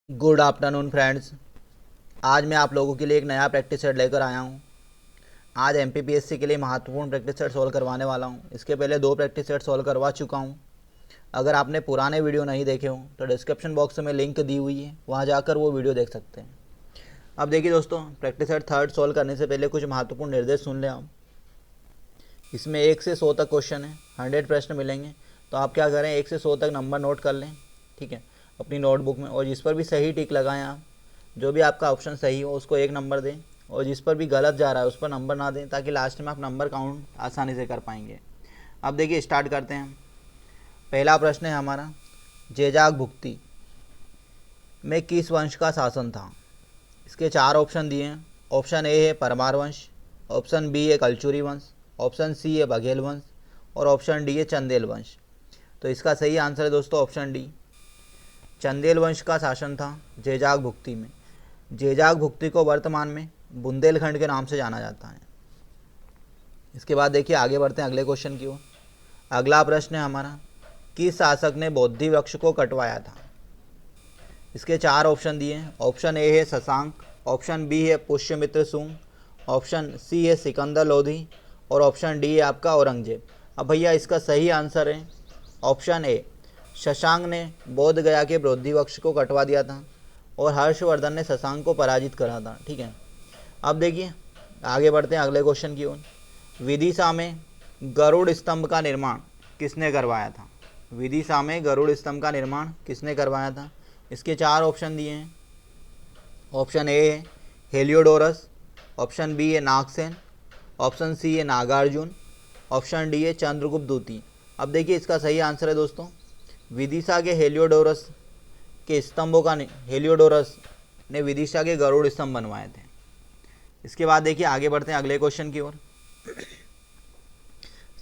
Good afternoon friends. आज मैं आप लोगों के लिए एक नया प्रैक्टिस सेट लेकर आया हूं। आज एमपीपीएससी के लिए महत्वपूर्ण प्रैक्टिस सेट सॉल्व करवाने वाला हूं। इसके पहले 2 प्रैक्टिस सेट सॉल्व करवा चुका हूं। अगर आपने पुराने वीडियो नहीं देखे हों तो डिस्क्रिप्शन बॉक्स में लिंक दी हुई है, वहां जाकर वो वीडियो देख सकते हैं। अब देखिए दोस्तों, प्रैक्टिस सेट थर्ड सॉल्व करने से पहले कुछ महत्वपूर्ण निर्देश सुन लें आप। इसमें 1 से 100 तक क्वेश्चन है, 100 प्रश्न मिलेंगे। तो आप क्या करें, 1 से 100 तक नंबर नोट कर लें, ठीक है, अपनी नोटबुक में। और जिस पर भी सही टिक लगाएं आप, जो भी आपका ऑप्शन सही हो उसको 1 नंबर दें, और जिस पर भी गलत जा रहा है उस पर नंबर ना दें, ताकि लास्ट में आप नंबर काउंट आसानी से कर पाएंगे। अब देखिए, स्टार्ट करते हैं। पहला प्रश्न है हमारा, जेजाग भुक्ति में किस वंश का शासन था? इसके 4 ऑप्शन दिए हैं। ऑप्शन ए है परमार वंश, ऑप्शन बी है कलचुरी वंश, ऑप्शन सी है बघेल वंश, और ऑप्शन डी है चंदेल वंश। तो इसका सही आंसर है दोस्तों ऑप्शन डी, चंदेल वंश का शासन था जेजाग भुक्ति में। जेजाग भुक्ति को वर्तमान में बुंदेलखंड के नाम से जाना जाता है। इसके बाद देखिए, आगे बढ़ते हैं अगले क्वेश्चन की ओर। अगला प्रश्न है हमारा, किस शासक ने बोधि वृक्ष को कटवाया था? इसके 4 ऑप्शन दिए हैं। ऑप्शन ए है शशांक, ऑप्शन बी है पुष्यमित्र सुंग, ऑप्शन सी है सिकंदर लोधी, और ऑप्शन डी है आपका औरंगजेब। अब भैया इसका सही आंसर है ऑप्शन ए, शशांक ने बोध गया के बोधि वृक्ष को कटवा दिया था, और हर्षवर्धन ने शशांक को पराजित करा था, ठीक है। अब देखिए, आगे बढ़ते हैं अगले क्वेश्चन की ओर। विदिशा में गरुड़ स्तंभ का निर्माण किसने करवाया था? विदिशा में गरुड़ स्तंभ का निर्माण किसने करवाया था? इसके 4 ऑप्शन दिए हैं। ऑप्शन ए है हेलियोडोरस, ऑप्शन बी है नागसेन, ऑप्शन सी है नागार्जुन, ऑप्शन डी है चंद्रगुप्त द्वितीय। अब देखिए, इसका सही आंसर है दोस्तों, विदिशा के हेलियोडोरस के स्तंभों का, हेलियोडोरस ने विदिशा के गरुड़ स्तंभ बनवाए थे। इसके बाद देखिए, आगे बढ़ते हैं अगले क्वेश्चन की ओर।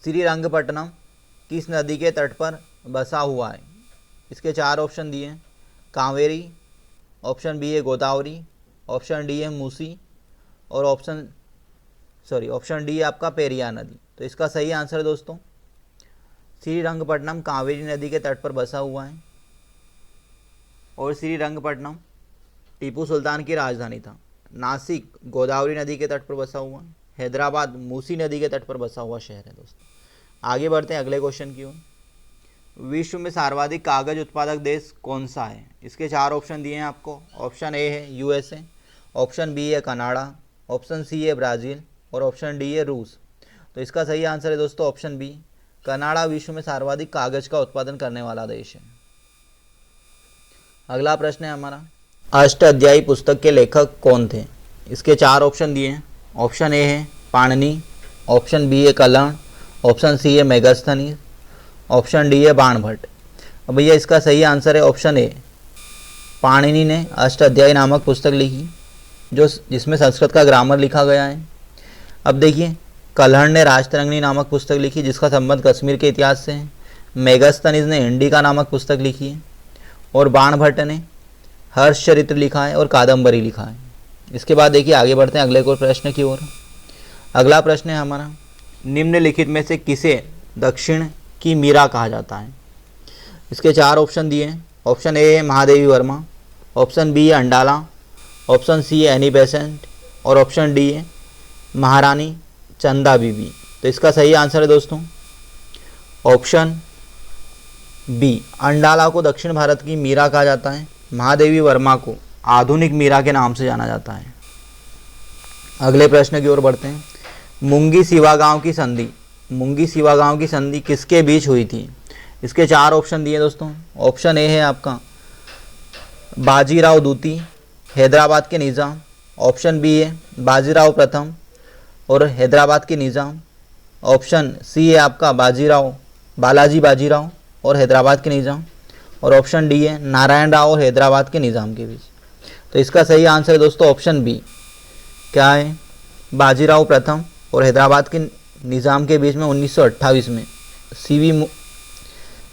श्रीरंगपट्टनम किस नदी के तट पर बसा हुआ है? इसके 4 ऑप्शन दिए हैं। कावेरी, ऑप्शन बी है गोदावरी, ऑप्शन डी है मूसी, और ऑप्शन डी है आपका पेरियार नदी। तो इसका सही आंसर है दोस्तों, श्रीरंगपट्टनम कावेरी नदी के तट पर बसा हुआ है, और श्रीरंगपट्टनम टीपू सुल्तान की राजधानी था। नासिक गोदावरी नदी के तट पर बसा हुआ है, हैदराबाद मूसी नदी के तट पर बसा हुआ शहर है दोस्तों। आगे बढ़ते हैं अगले क्वेश्चन की ओर। विश्व में सर्वाधिक कागज उत्पादक देश कौन सा है? इसके 4 ऑप्शन दिए हैं आपको। ऑप्शन ए है यूएसए, ऑप्शन बी है कनाडा, ऑप्शन सी है ब्राज़ील, और ऑप्शन डी है रूस। तो इसका सही आंसर है दोस्तों ऑप्शन बी, कनाडा विश्व में सर्वाधिक कागज का उत्पादन करने वाला देश है। अगला प्रश्न है हमारा, अष्टाध्यायी पुस्तक के लेखक कौन थे? इसके 4 ऑप्शन दिए हैं। ऑप्शन ए है पाणिनि, ऑप्शन बी है कलहण, ऑप्शन सी है मेगस्थनीज, ऑप्शन डी है बाणभट्ट। अब भैया इसका सही आंसर है ऑप्शन ए, पाणिनि ने अष्टाध्यायी नामक पुस्तक लिखी, जिसमें संस्कृत का ग्रामर लिखा गया है। अब देखिए, कलहण ने राजतरंगिणी नामक पुस्तक लिखी, जिसका संबंध कश्मीर के इतिहास से है। मेगस्थनीज ने इंडिका नामक पुस्तक लिखी है, और बाणभट्ट ने हर्षचरित्र लिखा है और कादम्बरी लिखा है। इसके बाद देखिए, आगे बढ़ते हैं अगले को प्रश्न की ओर। अगला प्रश्न है हमारा, निम्नलिखित में से किसे दक्षिण की मीरा कहा जाता है? इसके 4 ऑप्शन दिए हैं। ऑप्शन ए है महादेवी वर्मा, ऑप्शन बी है अंडाला, ऑप्शन सी है एनी बेसेंट, और ऑप्शन डी है महारानी चंदा बीबी। तो इसका सही आंसर है दोस्तों ऑप्शन बी, अंडाला को दक्षिण भारत की मीरा कहा जाता है, महादेवी वर्मा को आधुनिक मीरा के नाम से जाना जाता है। अगले प्रश्न की ओर बढ़ते हैं। मुंगी सिवागांव की संधि किसके बीच हुई थी? इसके 4 ऑप्शन दिए दोस्तों। ऑप्शन ए है आपका बाजीराव द्वितीय, हैदराबाद के निज़ाम, ऑप्शन बी है बाजीराव प्रथम और हैदराबाद के निज़ाम, ऑप्शन सी है आपका बालाजी बाजीराव और हैदराबाद के निज़ाम, और ऑप्शन डी है नारायण राव और हैदराबाद के निज़ाम के बीच। तो इसका सही आंसर है दोस्तों ऑप्शन बी, क्या है, बाजीराव प्रथम और हैदराबाद के निज़ाम के बीच में 1928 में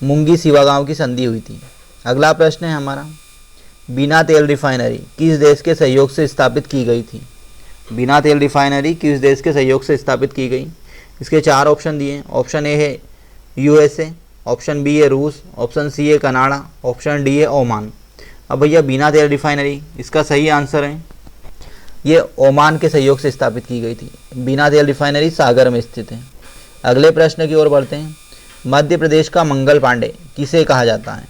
मुंगी सिवागांव की संधि हुई थी। अगला प्रश्न है हमारा, बिना तेल रिफाइनरी किस देश के सहयोग से स्थापित की गई थी? बिना तेल रिफाइनरी किस देश के सहयोग से स्थापित की गई? इसके 4 ऑप्शन दिए हैं। ऑप्शन ए है यूएसए, ऑप्शन बी है रूस, ऑप्शन सी है कनाडा, ऑप्शन डी है ओमान। अब भैया बिना तेल रिफाइनरी, इसका सही आंसर है ये ओमान के सहयोग से स्थापित की गई थी। बिना तेल रिफाइनरी सागर में स्थित है। अगले प्रश्न की ओर बढ़ते हैं। मध्य प्रदेश का मंगल पांडे किसे कहा जाता है?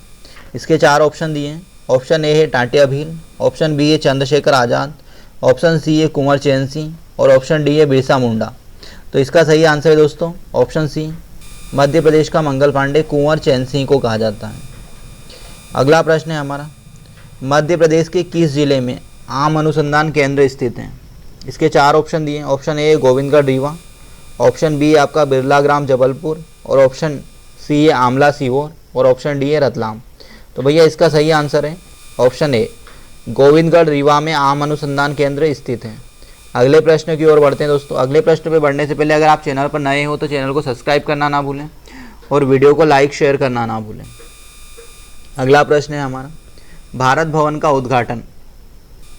इसके 4 ऑप्शन दिए हैं। ऑप्शन ए है टाटिया भील, ऑप्शन बी है चंद्रशेखर आज़ाद, ऑप्शन सी है कुंवर चैन सिंह और ऑप्शन डी है बिरसा मुंडा। तो इसका सही आंसर है दोस्तों ऑप्शन सी, मध्य प्रदेश का मंगल पांडे कुंवर चैन सिंह को कहा जाता है। अगला प्रश्न है हमारा, मध्य प्रदेश के किस जिले में आम अनुसंधान केंद्र स्थित हैं? इसके 4 ऑप्शन दिए हैं। Option A Govindgarh Rewa, option B आपका बिरला ग्राम जबलपुर और ऑप्शन सी है आमला सीहोर और ऑप्शन डी है रतलाम। तो भैया इसका सही आंसर है ऑप्शन ए, गोविंदगढ़ रीवा में आम अनुसंधान केंद्र स्थित है। अगले प्रश्न की ओर बढ़ते हैं दोस्तों। अगले प्रश्न पे बढ़ने से पहले अगर आप चैनल पर नए हो तो चैनल को सब्सक्राइब करना ना भूलें और वीडियो को लाइक शेयर करना ना भूलें। अगला प्रश्न है हमारा, भारत भवन का उद्घाटन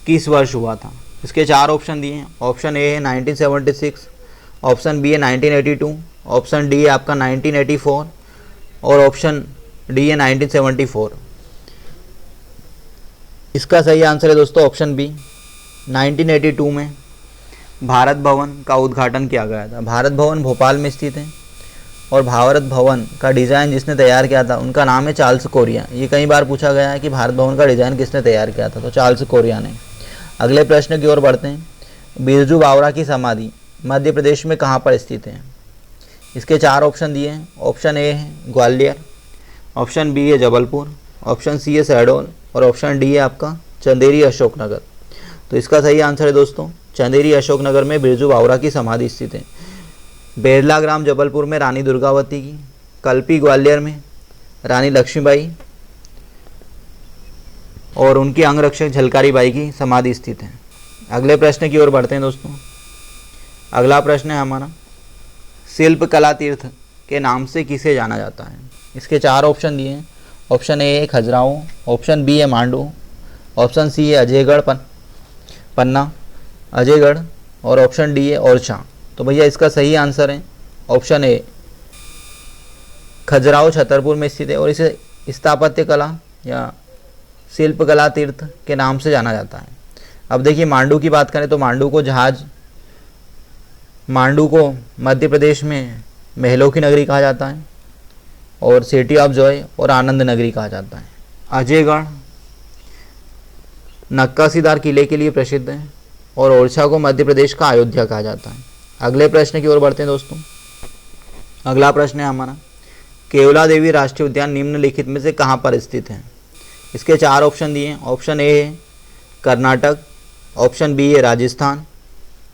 किस वर्ष हुआ था? इसके 4 ऑप्शन दिए हैं। ऑप्शन ए है 1976, ऑप्शन बी है 1982, ऑप्शन डी है आपका 1984 और ऑप्शन डी है 1974। इसका सही आंसर है दोस्तों ऑप्शन बी, 1982 में भारत भवन का उद्घाटन किया गया था। भारत भवन भोपाल में स्थित है और भारत भवन का डिज़ाइन जिसने तैयार किया था उनका नाम है चार्ल्स कोरिया। ये कई बार पूछा गया है कि भारत भवन का डिज़ाइन किसने तैयार किया था, तो चार्ल्स कोरिया ने। अगले प्रश्न की ओर बढ़ते हैं। बिरजू बावरा की समाधि मध्य प्रदेश में कहाँ पर स्थित है? इसके 4 ऑप्शन दिए हैं। ऑप्शन ए है ग्वालियर, ऑप्शन बी है जबलपुर, ऑप्शन सी है शहडोल और ऑप्शन डी है आपका चंदेरी अशोकनगर। तो इसका सही आंसर है दोस्तों चंदेरी अशोकनगर में बिरजू बावरा की समाधि स्थित है। बेरला ग्राम जबलपुर में रानी दुर्गावती की, कल्पी ग्वालियर में रानी लक्ष्मीबाई और उनकी अंगरक्षक झलकारी बाई की समाधि स्थित है। अगले प्रश्न की ओर बढ़ते हैं दोस्तों। अगला प्रश्न है हमारा, शिल्प कला तीर्थ के नाम से किसे जाना जाता है? इसके 4 ऑप्शन दिए हैं। ऑप्शन ए है खजुराहो, ऑप्शन बी है मांडू, ऑप्शन सी है अजयगढ़ पन्ना अजयगढ़ और ऑप्शन डी है ओरछा। तो भैया इसका सही आंसर है ऑप्शन ए, खजुराहो छतरपुर में स्थित है और इसे स्थापत्य कला या शिल्प कला तीर्थ के नाम से जाना जाता है। अब देखिए मांडू की बात करें तो मांडू को मध्य प्रदेश में महलों की नगरी कहा जाता है और सिटी ऑफ जॉय और आनंद नगरी कहा जाता है। अजयगढ़ नक्काशीदार किले के लिए प्रसिद्ध है और ओरछा को मध्य प्रदेश का अयोध्या कहा जाता है। अगले प्रश्न की ओर बढ़ते हैं दोस्तों। अगला प्रश्न है हमारा, केवला देवी राष्ट्रीय उद्यान निम्नलिखित में से कहाँ पर स्थित है? इसके 4 ऑप्शन दिए हैं। ऑप्शन ए है कर्नाटक, ऑप्शन बी है राजस्थान,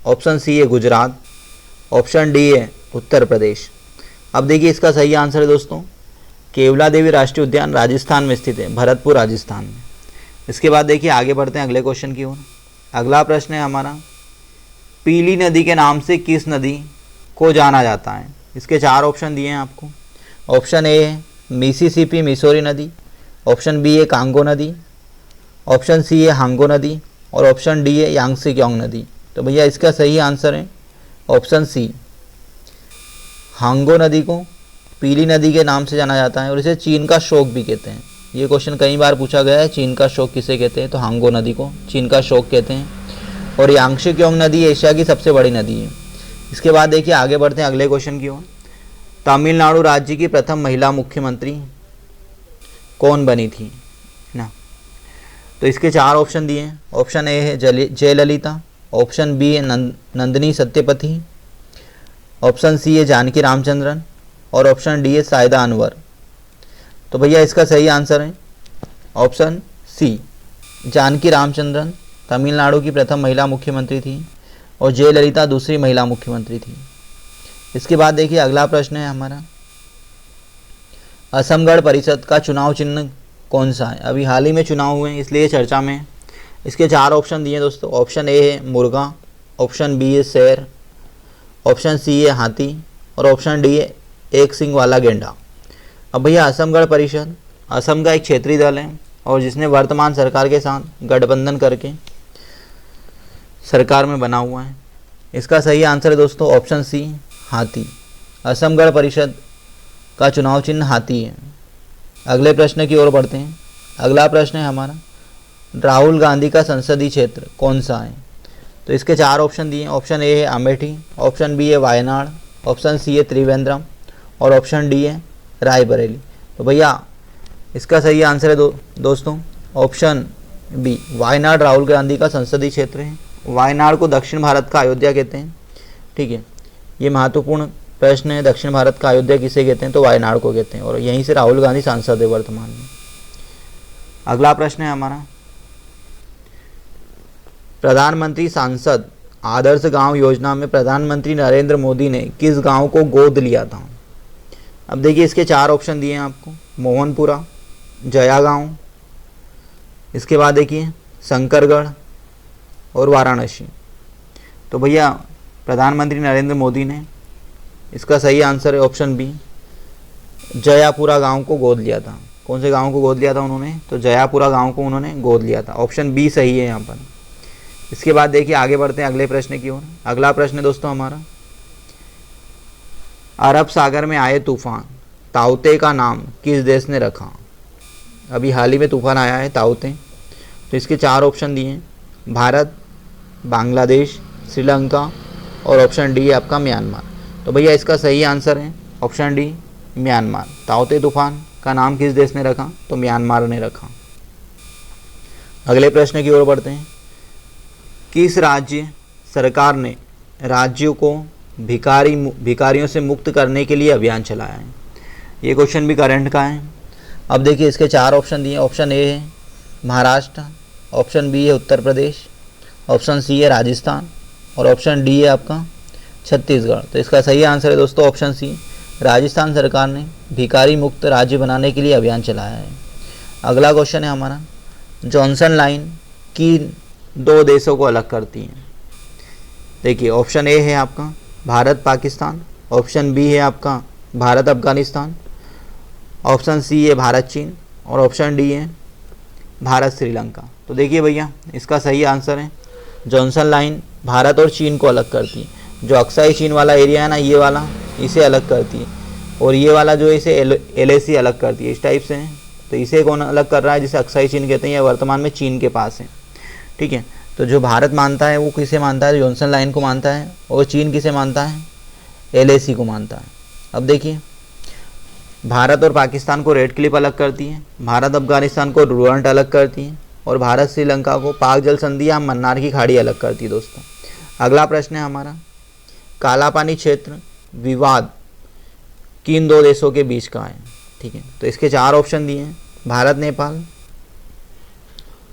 ऑप्शन सी है गुजरात, ऑप्शन डी है उत्तर प्रदेश। अब देखिए इसका सही आंसर है दोस्तों केवला देवी राष्ट्रीय उद्यान राजस्थान में स्थित है, भरतपुर राजस्थान में। इसके बाद देखिए आगे बढ़ते हैं अगले क्वेश्चन की ओर। अगला प्रश्न है हमारा, पीली नदी के नाम से किस नदी को जाना जाता है? इसके 4 ऑप्शन दिए हैं आपको। ऑप्शन ए है मिसिसिपी मिसौरी नदी, ऑप्शन बी है कांगो नदी, ऑप्शन सी है हांगो नदी और ऑप्शन डी है यांगसी क्योंग नदी। तो भैया इसका सही आंसर है ऑप्शन सी, हांगो नदी को पीली नदी के नाम से जाना जाता है और इसे चीन का शोक भी कहते हैं। ये क्वेश्चन कई बार पूछा गया है, चीन का शोक किसे कहते हैं? तो हांगो नदी को चीन का शोक कहते हैं। और यांगशी क्योंग नदी एशिया की सबसे बड़ी नदी है। इसके बाद देखिए आगे बढ़ते हैं अगले क्वेश्चन की ओर। तमिलनाडु राज्य की प्रथम महिला मुख्यमंत्री कौन बनी थी ना? तो इसके 4 ऑप्शन दिए हैं। ऑप्शन ए है जयललिता, ऑप्शन बी है नंदिनी सत्यपथी, ऑप्शन सी है जानकी रामचंद्रन और ऑप्शन डी है सायदा अनवर। तो भैया इसका सही आंसर है ऑप्शन सी, जानकी रामचंद्रन तमिलनाडु की प्रथम महिला मुख्यमंत्री थी और जयललिता दूसरी महिला मुख्यमंत्री थी। इसके बाद देखिए अगला प्रश्न है हमारा, असमगढ़ परिषद का चुनाव चिन्ह कौन सा है? अभी हाल ही में चुनाव हुए हैं इसलिए चर्चा में। इसके 4 ऑप्शन दिए दोस्तों। ऑप्शन ए है मुर्गा, ऑप्शन बी है शेर, ऑप्शन सी है हाथी और ऑप्शन डी है एक सिंग वाला गेंडा। अब भैया असमगढ़ परिषद असम का एक क्षेत्रीय दल है और जिसने वर्तमान सरकार के साथ गठबंधन करके सरकार में बना हुआ है। इसका सही आंसर है दोस्तों ऑप्शन सी, हाथी। असमगढ़ परिषद का चुनाव चिन्ह हाथी है। अगले प्रश्न की ओर बढ़ते हैं। अगला प्रश्न है हमारा, राहुल गांधी का संसदीय क्षेत्र कौन सा है? तो इसके 4 ऑप्शन दिए हैं। ऑप्शन ए है अमेठी, ऑप्शन बी है वायनाड, ऑप्शन सी है त्रिवेंद्रम और ऑप्शन डी है रायबरेली। तो भैया इसका सही आंसर है दोस्तों ऑप्शन बी, वायनाड राहुल गांधी का संसदीय क्षेत्र है। वायनाड को दक्षिण भारत का अयोध्या कहते हैं। ठीक है, ये महत्वपूर्ण प्रश्न है, दक्षिण भारत का अयोध्या किसे कहते हैं? तो वायनाड को कहते हैं और यहीं से राहुल गांधी सांसद है वर्तमान में। अगला प्रश्न है हमारा, प्रधानमंत्री सांसद आदर्श गांव योजना में प्रधानमंत्री नरेंद्र मोदी ने किस गांव को गोद लिया था? अब देखिए इसके 4 ऑप्शन दिए हैं आपको, मोहनपुरा, जया गांव, इसके बाद देखिए शंकरगढ़ और वाराणसी। तो भैया प्रधानमंत्री नरेंद्र मोदी ने, इसका सही आंसर है ऑप्शन बी, जयापुरा गांव को गोद लिया था। कौन से गांव को गोद लिया था उन्होंने? तो जयापुरा गांव को उन्होंने गोद लिया था। ऑप्शन बी सही है यहाँ पर। इसके बाद देखिए आगे बढ़ते हैं अगले प्रश्न की ओर। अगला प्रश्न है दोस्तों हमारा, अरब सागर में आए तूफान ताउते का नाम किस देश ने रखा? अभी हाल ही में तूफान आया है ताउते। तो इसके 4 ऑप्शन दिए हैं, भारत, बांग्लादेश, श्रीलंका और ऑप्शन डी है आपका म्यांमार। तो भैया इसका सही आंसर है ऑप्शन डी, म्यांमार। ताउते तूफान का नाम किस देश ने रखा? तो म्यांमार ने रखा। अगले प्रश्न की ओर बढ़ते हैं, किस राज्य सरकार ने राज्यों को भिखारियों से मुक्त करने के लिए अभियान चलाया है? ये क्वेश्चन भी करंट का है। अब देखिए इसके 4 ऑप्शन दिए। ऑप्शन ए है महाराष्ट्र, ऑप्शन बी है उत्तर प्रदेश, ऑप्शन सी है राजस्थान और ऑप्शन डी है आपका छत्तीसगढ़। तो इसका सही आंसर है दोस्तों ऑप्शन सी, राजस्थान सरकार ने भिखारी मुक्त राज्य बनाने के लिए अभियान चलाया है। अगला क्वेश्चन है हमारा, जॉनसन लाइन किन 2 देशों को अलग करती है? देखिए ऑप्शन ए है आपका भारत पाकिस्तान, ऑप्शन बी है आपका भारत अफगानिस्तान, ऑप्शन सी है भारत चीन और ऑप्शन डी है भारत श्रीलंका। तो देखिए भैया इसका सही आंसर है, जॉनसन लाइन भारत और चीन को अलग करती है। जो अक्साई चीन वाला एरिया है ना, ये वाला इसे अलग करती है और ये वाला जो है इसे LAC अलग करती है। इस टाइप से है। तो इसे कौन अलग कर रहा है? जिसे अक्साई चीन कहते हैं, यह वर्तमान में चीन के पास है। ठीक है, तो जो भारत मानता है वो किसे मानता है? जॉनसन लाइन को मानता है। और चीन किसे मानता है? LAC को मानता है। अब देखिए भारत और पाकिस्तान को रेड क्लिफ अलग करती है, भारत अफगानिस्तान को डुरंट अलग करती है और भारत श्रीलंका को पाक जल संधि या मन्नार की खाड़ी अलग करती है दोस्तों। अगला प्रश्न है हमारा, काला पानी क्षेत्र विवाद किन 2 देशों के बीच का है? ठीक है, तो इसके 4 ऑप्शन दिए हैं, भारत नेपाल,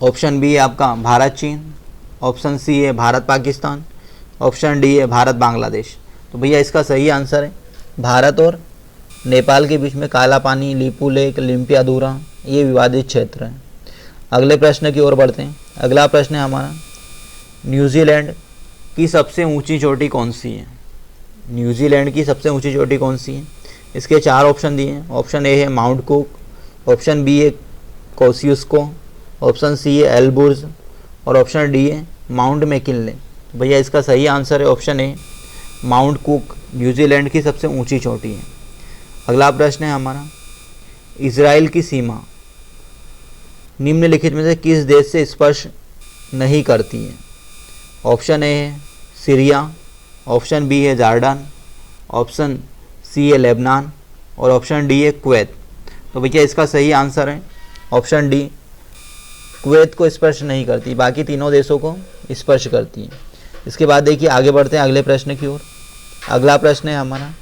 ऑप्शन बी है आपका भारत चीन, ऑप्शन सी है भारत पाकिस्तान, ऑप्शन डी है भारत बांग्लादेश। तो भैया इसका सही आंसर है भारत और नेपाल के बीच में काला पानी, लीपू लेक, लिम्पियादुरा ये विवादित क्षेत्र है। अगले प्रश्न की ओर बढ़ते हैं। अगला प्रश्न है हमारा, न्यूजीलैंड की सबसे ऊंची चोटी कौन सी है? न्यूजीलैंड की सबसे ऊंची चोटी कौन सी है? इसके 4 ऑप्शन दिए हैं। ऑप्शन ए है माउंट कुक, ऑप्शन बी है कोसियुस्को, ऑप्शन सी है एल्बुर्ज और ऑप्शन डी है माउंट मैकिनले। भैया इसका सही आंसर है option A, mount cook New Zealand की सबसे ऊंची चोटी है। अगला प्रश्न है हमारा, इजराइल की सीमा निम्नलिखित में से किस देश से स्पर्श नहीं करती है? ऑप्शन ए है सीरिया, ऑप्शन बी है जॉर्डन, ऑप्शन सी है लेबनान और ऑप्शन डी है कुवैत। तो भैया इसका सही आंसर है ऑप्शन डी, कुवैत को स्पर्श नहीं करती, बाकी तीनों देशों को स्पर्श करती है। इसके बाद देखिए आगे बढ़ते हैं अगले प्रश्न की ओर। अगला प्रश्न है हमारा,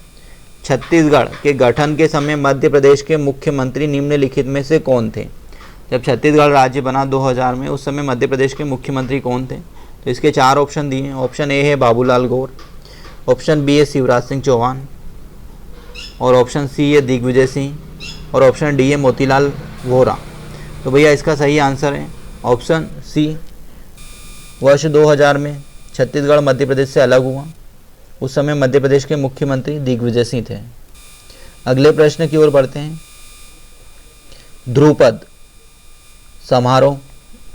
छत्तीसगढ़ के गठन के समय मध्य प्रदेश के मुख्यमंत्री निम्नलिखित में से कौन थे? जब छत्तीसगढ़ राज्य बना 2000 में, उस समय मध्य प्रदेश के मुख्यमंत्री कौन थे? तो इसके 4 ऑप्शन दिए हैं। ऑप्शन ए है बाबूलाल गौर, ऑप्शन बी है शिवराज सिंह चौहान और ऑप्शन सी है दिग्विजय सिंह और ऑप्शन डी है मोतीलाल वोरा। तो भैया इसका सही आंसर है ऑप्शन सी, वर्ष 2000 में छत्तीसगढ़ मध्य प्रदेश से अलग हुआ, उस समय मध्य प्रदेश के मुख्यमंत्री दिग्विजय सिंह थे। अगले प्रश्न की ओर बढ़ते हैं, ध्रुपद समारोह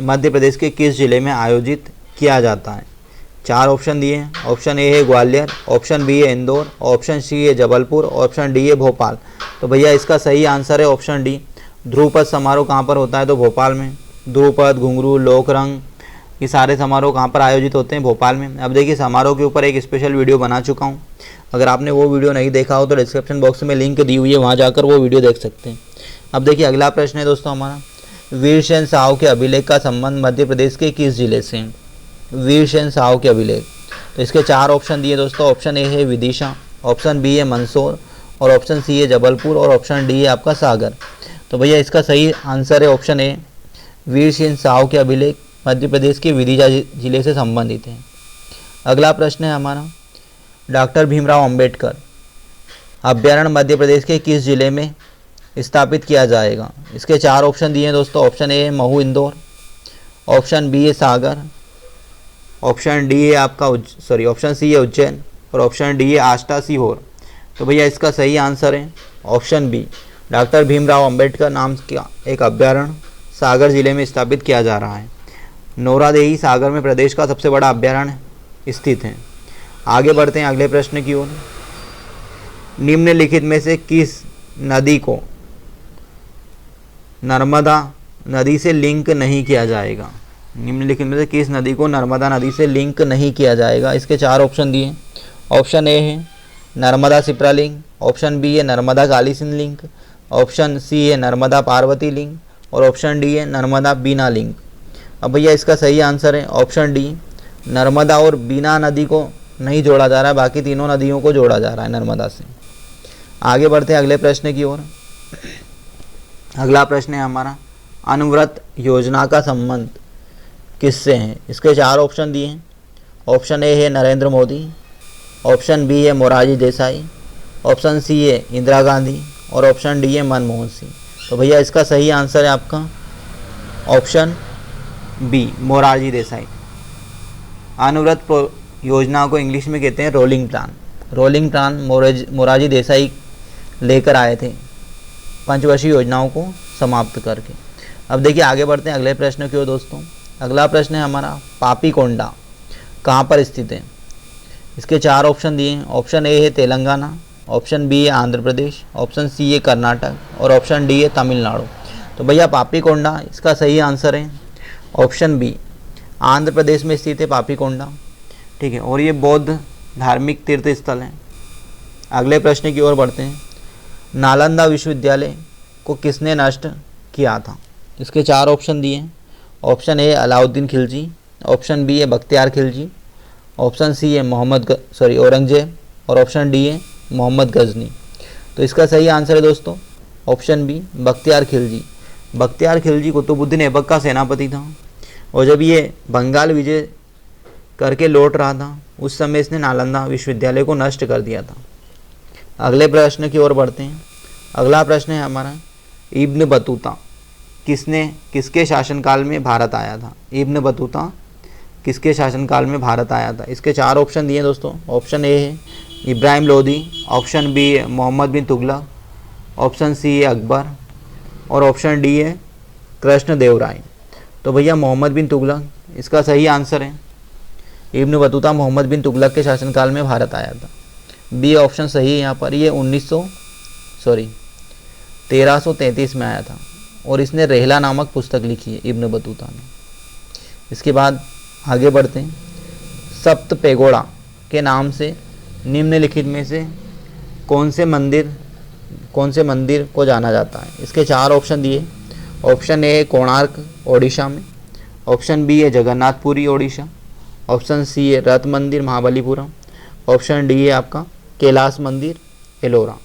मध्य प्रदेश के किस जिले में आयोजित किया जाता है? 4 ऑप्शन दिए हैं। ऑप्शन ए है ग्वालियर, ऑप्शन बी है इंदौर, ऑप्शन सी है जबलपुर, ऑप्शन डी है भोपाल। तो भैया इसका सही आंसर है ऑप्शन डी, ध्रुपद समारोह कहाँ पर होता है? तो भोपाल में। ध्रुपद, घुंघरू, लोकरंग, ये सारे समारोह कहाँ पर आयोजित होते हैं? भोपाल में। अब देखिए समारोह के ऊपर एक स्पेशल वीडियो बना चुका हूँ, अगर आपने वो वीडियो नहीं देखा हो तो डिस्क्रिप्शन बॉक्स में लिंक दी हुई है, वहाँ जाकर वो वीडियो देख सकते हैं। अब देखिए अगला प्रश्न है दोस्तों हमारा, वीरसेन साहू के अभिलेख का संबंध मध्य प्रदेश के किस जिले से है? वीरसेन साहू के अभिलेख, तो इसके 4 ऑप्शन दिए दोस्तों। ऑप्शन ए है विदिशा, ऑप्शन बी है मंदसौर, और ऑप्शन सी है जबलपुर, और ऑप्शन डी है आपका सागर। तो भैया इसका सही आंसर है ऑप्शन ए, वीरसेन साहू के अभिलेख मध्य प्रदेश के विदिशा जिले से संबंधित हैं। अगला प्रश्न है हमारा, डॉक्टर भीमराव अंबेडकर अभ्यारण्य मध्य प्रदेश के किस जिले में स्थापित किया जाएगा? इसके 4 ऑप्शन दिए हैं दोस्तों। ऑप्शन ए है महू इंदौर, ऑप्शन बी है सागर, ऑप्शन डी है आपका ऑप्शन सी है उज्जैन, और ऑप्शन डी है आष्टा सीहोर। तो भैया इसका सही आंसर है option B, doctor Bhimrao Ambedkar नाम का एक अभ्यारण्य सागर जिले में स्थापित किया जा रहा है। नौरादेही सागर में प्रदेश का सबसे बड़ा अभ्यारण्य स्थित है। आगे बढ़ते हैं अगले प्रश्न की ओर, निम्नलिखित में से किस नदी को नर्मदा नदी से लिंक नहीं किया जाएगा? निम्नलिखित में से किस नदी को नर्मदा नदी से लिंक नहीं किया जाएगा? इसके 4 ऑप्शन दिए। ऑप्शन ए है Narmada Shipra link, option B है Narmada Kali Sindh link, option C है नर्मदा पार्वती लिंक, और ऑप्शन डी है नर्मदा बीना लिंक। अब भैया इसका सही आंसर है ऑप्शन डी, नर्मदा और बीना नदी को नहीं जोड़ा जा रहा है, बाकी तीनों नदियों को जोड़ा जा रहा है नर्मदा से। आगे बढ़ते हैं अगले प्रश्न की ओर। अगला प्रश्न है हमारा, अनवरत योजना का संबंध किससे है? इसके 4 ऑप्शन दिए हैं। ऑप्शन ए है नरेंद्र मोदी, ऑप्शन बी है मोरारजी देसाई, ऑप्शन सी है इंदिरा गांधी, और ऑप्शन डी है मनमोहन सिंह। तो भैया इसका सही आंसर है आपका ऑप्शन बी, मोरारजी देसाई। अनवरत योजना को इंग्लिश में कहते हैं rolling plan. Rolling plan Morarji Desai लेकर आए थे पंचवर्षीय योजनाओं को समाप्त करके। अब देखिए आगे बढ़ते हैं अगले प्रश्न की ओर दोस्तों। अगला प्रश्न है हमारा, पापीकोंडा कहाँ पर स्थित है? इसके 4 ऑप्शन दिए हैं। ऑप्शन ए है तेलंगाना, ऑप्शन बी है आंध्र प्रदेश, ऑप्शन सी है कर्नाटक, और ऑप्शन डी है तमिलनाडु। तो भैया पापीकोंडा इसका सही आंसर है ऑप्शन बी, आंध्र प्रदेश में स्थित है पापीकोंडा। ठीक है, और ये बौद्ध धार्मिक तीर्थ स्थल है। अगले प्रश्न की ओर बढ़ते हैं, नालंदा विश्वविद्यालय को किसने नष्ट किया था? इसके 4 ऑप्शन दिए हैं। Option A Alauddin Khilji, option B है बख्तियार खिलजी, ऑप्शन सी है औरंगजेब, और ऑप्शन डी है मोहम्मद गजनी। तो इसका सही आंसर है दोस्तों ऑप्शन बी, बख्तियार खिलजी। बख्तियार खिलजी कुतुबुद्दीन ऐबक का सेनापति था, और जब ये बंगाल विजय करके लौट रहा था उस समय इसने नालंदा विश्वविद्यालय को नष्ट कर दिया था। अगले प्रश्न की ओर बढ़ते हैं। अगला प्रश्न है हमारा, इब्न बतूता किसके शासनकाल में भारत आया था? इब्न बतूता किसके शासनकाल में भारत आया था? इसके 4 ऑप्शन दिए दोस्तों। ऑप्शन ए है इब्राहिम लोदी, ऑप्शन बी है मोहम्मद बिन तुगलक, ऑप्शन सी है अकबर, और ऑप्शन डी है कृष्णदेव राय। तो भैया मोहम्मद बिन तुगलक इसका सही आंसर है। इब्न बतूता मोहम्मद बिन तुगलक के शासनकाल में भारत आया था। बी ऑप्शन सही है यहाँ पर। ये 1333 में आया था, और इसने रेहला नामक पुस्तक लिखी है इब्न बतूता ने। इसके बाद आगे बढ़ते हैं, सप्त पेगोड़ा के नाम से निम्नलिखित में से कौन से मंदिर को जाना जाता है? इसके 4 ऑप्शन दिए। ऑप्शन ए है कोणार्क ओडिशा में, ऑप्शन बी है जगन्नाथपुरी ओडिशा, ऑप्शन सी है रथ मंदिर महाबलीपुरम, ऑप्शन डी है आपका कैलाश मंदिर एलोरा।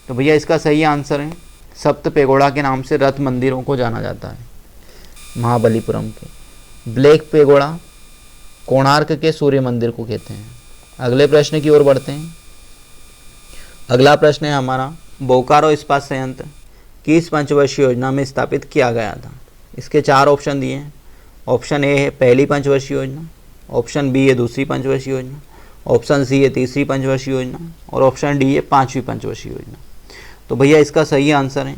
तो भैया इसका सही आंसर है, सप्त पेगोड़ा के नाम से रथ मंदिरों को जाना जाता है महाबलीपुरम के। ब्लैक पेगोड़ा कोणार्क के सूर्य मंदिर को कहते हैं। अगले प्रश्न की ओर बढ़ते हैं। अगला प्रश्न है हमारा, बोकारो इस्पात संयंत्र किस पंचवर्षीय योजना में स्थापित किया गया था? इसके 4 ऑप्शन दिए हैं। ऑप्शन ए है पहली पंचवर्षीय योजना, ऑप्शन बी है दूसरी पंचवर्षीय योजना, ऑप्शन सी है तीसरी पंचवर्षीय योजना, और ऑप्शन डी है 5वीं पंचवर्षीय योजना। तो भैया इसका सही आंसर है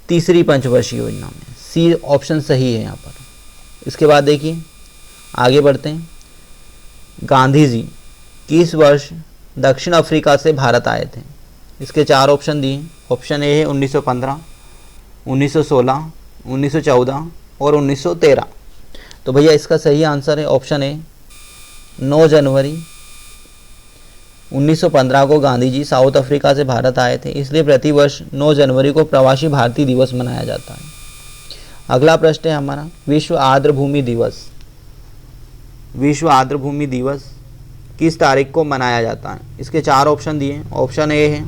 तीसरी पंचवर्षीय योजना में, सी ऑप्शन सही है यहाँ पर। इसके बाद देखिए आगे बढ़ते हैं, गांधी जी किस वर्ष दक्षिण अफ्रीका से भारत आए थे? इसके 4 ऑप्शन दिए। ऑप्शन ए है 1915, 1916, 1914 और 1913। तो भैया इसका सही आंसर है ऑप्शन ए 9 जनवरी 1915 को गांधी जी साउथ अफ्रीका से भारत आए थे, इसलिए प्रतिवर्ष 9 जनवरी को प्रवासी भारतीय दिवस मनाया जाता है। अगला प्रश्न है हमारा विश्व आर्द्रभूमि दिवस। विश्व आर्द्रभूमि दिवस किस तारीख को मनाया जाता है? इसके 4 ऑप्शन दिए हैं। ऑप्शन ए है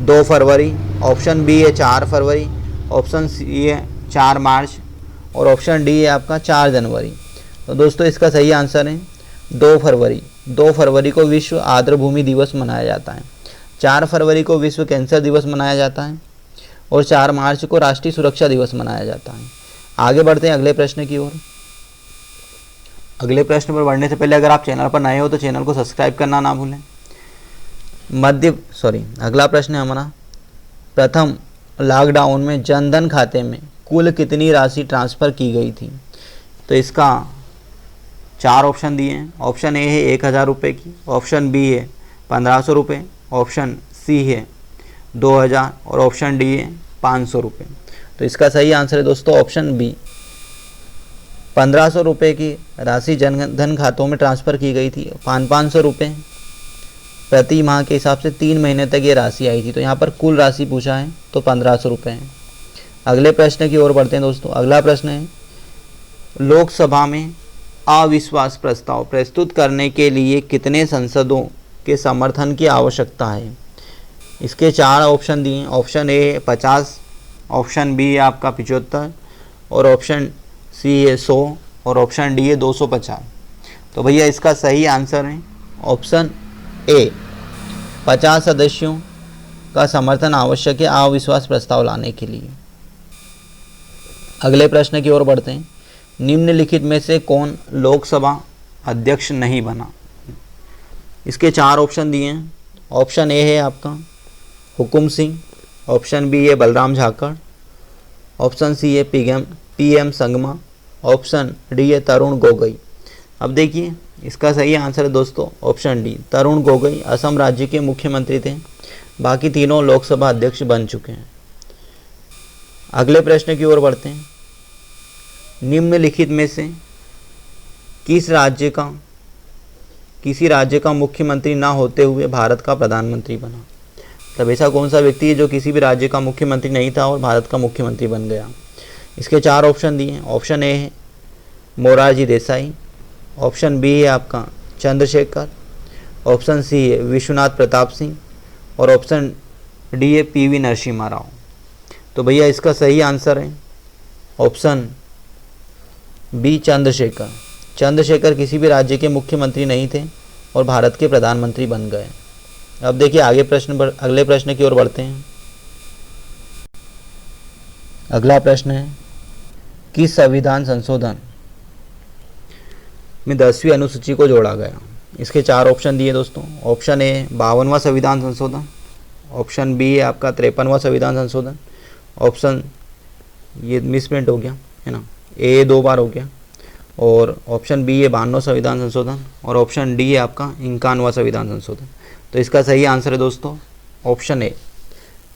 2 फरवरी, ऑप्शन बी है 4 फरवरी, ऑप्शन सी है 4 मार्च और ऑप्शन डी है आपका 4 जनवरी। तो दोस्तों इसका सही आंसर है 2 फरवरी। 2 फरवरी को विश्व आर्द्रभूमि दिवस मनाया जाता है। 4 फरवरी को विश्व कैंसर दिवस मनाया जाता है और 4 मार्च को राष्ट्रीय सुरक्षा दिवस मनाया जाता है। आगे बढ़ते हैं अगले प्रश्न की ओर। अगले प्रश्न पर बढ़ने से पहले अगर आप चैनल पर नए हो तो चैनल को सब्सक्राइब करना ना भूलें। अगला प्रश्न है हमारा प्रथम लॉकडाउन में जनधन खाते में कुल कितनी राशि ट्रांसफ़र की गई थी? तो इसका 4 ऑप्शन दिए हैं। ऑप्शन ए है 1000 रुपये की, ऑप्शन बी है 1500 रुपये, ऑप्शन सी है 2000 और ऑप्शन डी है 500 रुपये। तो इसका सही आंसर है दोस्तों ऑप्शन बी 1500 रुपये की राशि जनधन खातों में ट्रांसफ़र की गई थी। 500 रुपये प्रति माह के हिसाब से 3 महीने तक ये राशि आई थी। तो यहाँ पर कुल राशि पूछा है तो 1500 रुपये है। अगले प्रश्न की ओर बढ़ते हैं दोस्तों। अगला प्रश्न है लोकसभा में अविश्वास प्रस्ताव प्रस्तुत करने के लिए कितने सांसदों के समर्थन की आवश्यकता है? इसके 4 ऑप्शन दिए हैं। ऑप्शन ए 50, ऑप्शन बी है आपका 75 और ऑप्शन सी है 100 और ऑप्शन डी है 250। तो भैया इसका सही आंसर है ऑप्शन ए 50 सदस्यों का समर्थन आवश्यक है अविश्वास प्रस्ताव लाने के लिए। अगले प्रश्न की ओर बढ़ते हैं। निम्नलिखित में से कौन लोकसभा अध्यक्ष नहीं बना? इसके 4 ऑप्शन दिए हैं। ऑप्शन ए है आपका हुकुम सिंह, ऑप्शन बी है बलराम झाकड़, ऑप्शन सी है पीएम संगमा, ऑप्शन डी है तरुण गोगोई। अब देखिए इसका सही आंसर है दोस्तों ऑप्शन डी तरुण गोगोई असम राज्य के मुख्यमंत्री थे। बाकी तीनों लोकसभा अध्यक्ष बन चुके हैं। अगले प्रश्न की ओर बढ़ते हैं। निम्नलिखित में से किसी राज्य का मुख्यमंत्री ना होते हुए भारत का प्रधानमंत्री बना? तब ऐसा कौन सा व्यक्ति है जो किसी भी राज्य का मुख्यमंत्री नहीं था और भारत का मुख्यमंत्री बन गया? इसके 4 ऑप्शन दिए हैं। ऑप्शन ए है मोरारजी देसाई, ऑप्शन बी है आपका चंद्रशेखर, ऑप्शन सी है विश्वनाथ प्रताप सिंह और ऑप्शन डी है पीवी नरसिम्हा राव। तो भैया इसका सही आंसर है ऑप्शन बी चंद्रशेखर। चंद्रशेखर किसी भी राज्य के मुख्यमंत्री नहीं थे और भारत के प्रधानमंत्री बन गए। अब देखिए अगले प्रश्न की ओर बढ़ते हैं। अगला प्रश्न है किस संविधान संशोधन में 10वीं अनुसूची को जोड़ा गया? इसके 4 ऑप्शन दिए दोस्तों। ऑप्शन ए 52वां संविधान संशोधन, ऑप्शन बी है आपका 53वां संविधान संशोधन, ऑप्शन ये मिसप्रिंट हो गया है ना, ए 2 बार हो गया, और ऑप्शन बी है 92वां संविधान संशोधन और ऑप्शन डी है आपका 51वां संविधान संशोधन। तो इसका सही आंसर है दोस्तों ऑप्शन ए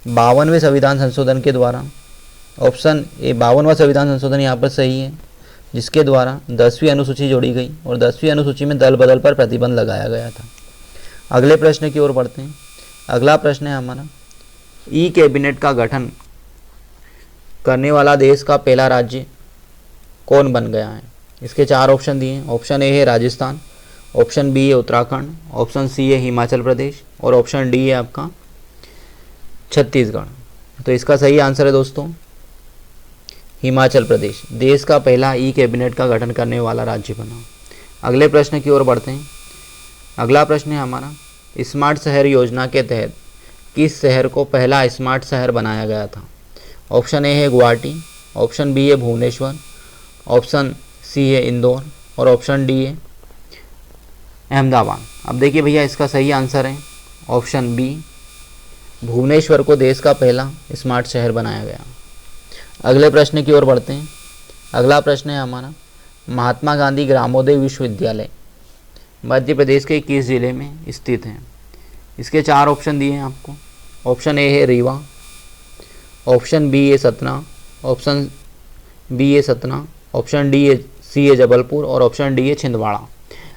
52वें संविधान संशोधन के द्वारा। ऑप्शन ए 52वां संविधान संशोधन यहाँ पर सही है, जिसके द्वारा 10वीं अनुसूची जोड़ी गई और 10वीं अनुसूची में दल बदल पर प्रतिबंध लगाया गया था। अगले प्रश्न की ओर बढ़ते हैं। अगला प्रश्न है हमारा ई कैबिनेट का गठन करने वाला देश का पहला राज्य कौन बन गया है? इसके 4 ऑप्शन दिए हैं। ऑप्शन ए है राजस्थान, ऑप्शन बी है उत्तराखंड, ऑप्शन सी है हिमाचल प्रदेश और ऑप्शन डी है आपका छत्तीसगढ़। तो इसका सही आंसर है दोस्तों हिमाचल प्रदेश देश का पहला ई कैबिनेट का गठन करने वाला राज्य बना। अगले प्रश्न की ओर बढ़ते हैं। अगला प्रश्न है हमारा स्मार्ट शहर योजना के तहत किस शहर को पहला स्मार्ट शहर बनाया गया था? ऑप्शन ए है गुवाहाटी, ऑप्शन बी है भुवनेश्वर, ऑप्शन सी है इंदौर और ऑप्शन डी है अहमदाबाद। अब देखिए भैया इसका सही आंसर है ऑप्शन बी भुवनेश्वर को देश का पहला स्मार्ट शहर बनाया गया। अगले प्रश्न की ओर बढ़ते हैं। अगला प्रश्न है हमारा महात्मा गांधी ग्रामोदय विश्वविद्यालय मध्य प्रदेश के किस जिले में स्थित है? इसके 4 ऑप्शन दिए हैं आपको। ऑप्शन ए है रीवा, ऑप्शन बी है सतना, ऑप्शन बी है सतना, ऑप्शन डी है सी है जबलपुर और ऑप्शन डी है छिंदवाड़ा।